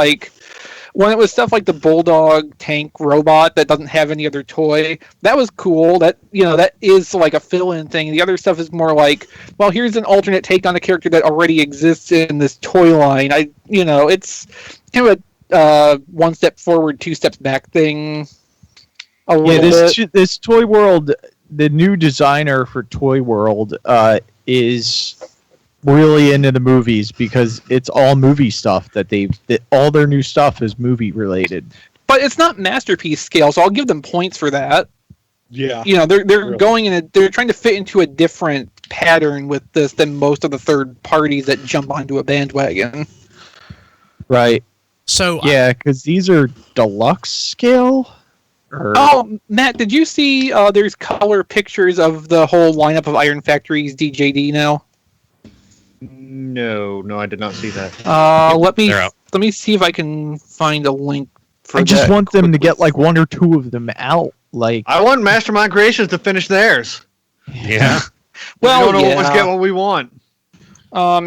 When it was stuff like the Bulldog tank robot that doesn't have any other toy, that was cool. That that is like a fill-in thing. The other stuff is more well, here's an alternate take on a character that already exists in this toy line. It's kind of a one step forward, two steps back thing. This Toy World, the new designer for Toy World, is really into the movies because it's all movie stuff that all their new stuff is movie related. But it's not masterpiece scale, so I'll give them points for that. Yeah. They're really going they're trying to fit into a different pattern with this than most of the third parties that jump onto a bandwagon. Right. So yeah, because these are deluxe scale. Oh, Matt, did you see there's color pictures of the whole lineup of Iron Factory's DJD now? No, I did not see that. Let me see if I can find a link for I just want them to get quickly. one or two of them out. I want Mastermind Creations to finish theirs. Yeah. Well, we don't always get what we want.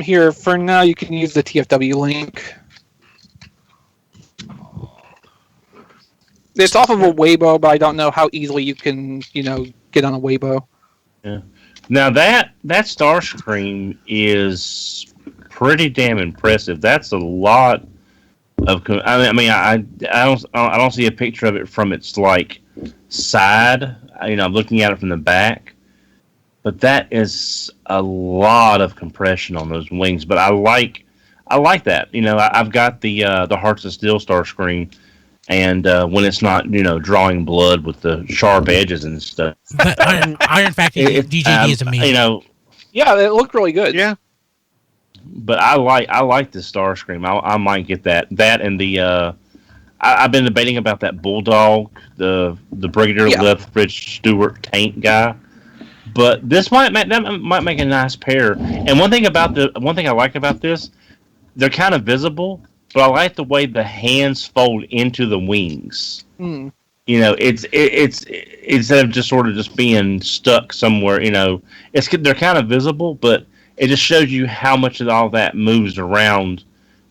Here, for now, you can use the TFW link. It's off of a Weibo, but I don't know how easily you can, get on a Weibo. Yeah. Now that Starscream is pretty damn impressive. That's a lot of. I don't see a picture of it from its side. I'm looking at it from the back, but that is a lot of compression on those wings. But I like that. I've got the Hearts of Steel Starscream. And when it's not, drawing blood with the sharp edges and stuff. But Iron Factory DJD is amazing. Yeah, it looked really good. Yeah. But I like the Starscream. I might get that. That and the I've been debating about that Bulldog, the Brigadier Lethbridge Stewart tank guy. But this might make a nice pair. And one thing I like about this, they're kind of visible. But I like the way the hands fold into the wings. Mm. It's instead of just being stuck somewhere. They're kind of visible, but it just shows you how much of all that moves around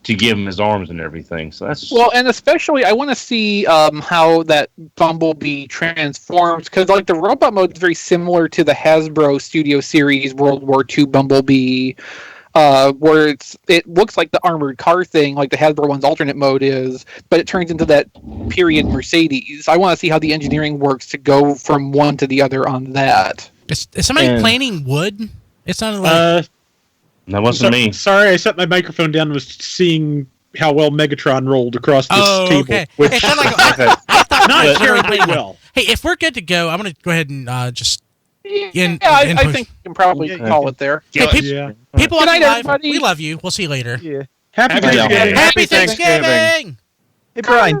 to give him his arms and everything. So that's and especially I want to see how that Bumblebee transforms because the robot mode is very similar to the Hasbro Studio Series World War II Bumblebee. Where it looks like the armored car thing, like the Hasbro one's alternate mode is, but it turns into that period Mercedes. I want to see how the engineering works to go from one to the other on that. Is somebody planning wood? It sounded like... That wasn't me. Sorry, I set my microphone down and was seeing how well Megatron rolled across this table. Okay. Which It sounded like I thought not Jerry terribly played well. Hey, if we're good to go, I'm going to go ahead and just... I think you can probably call it there. Hey, people Good on night, live, everybody. we love you. We'll see you later. Yeah. Happy Thanksgiving. Thanksgiving. Happy Thanksgiving! Hey, Brian,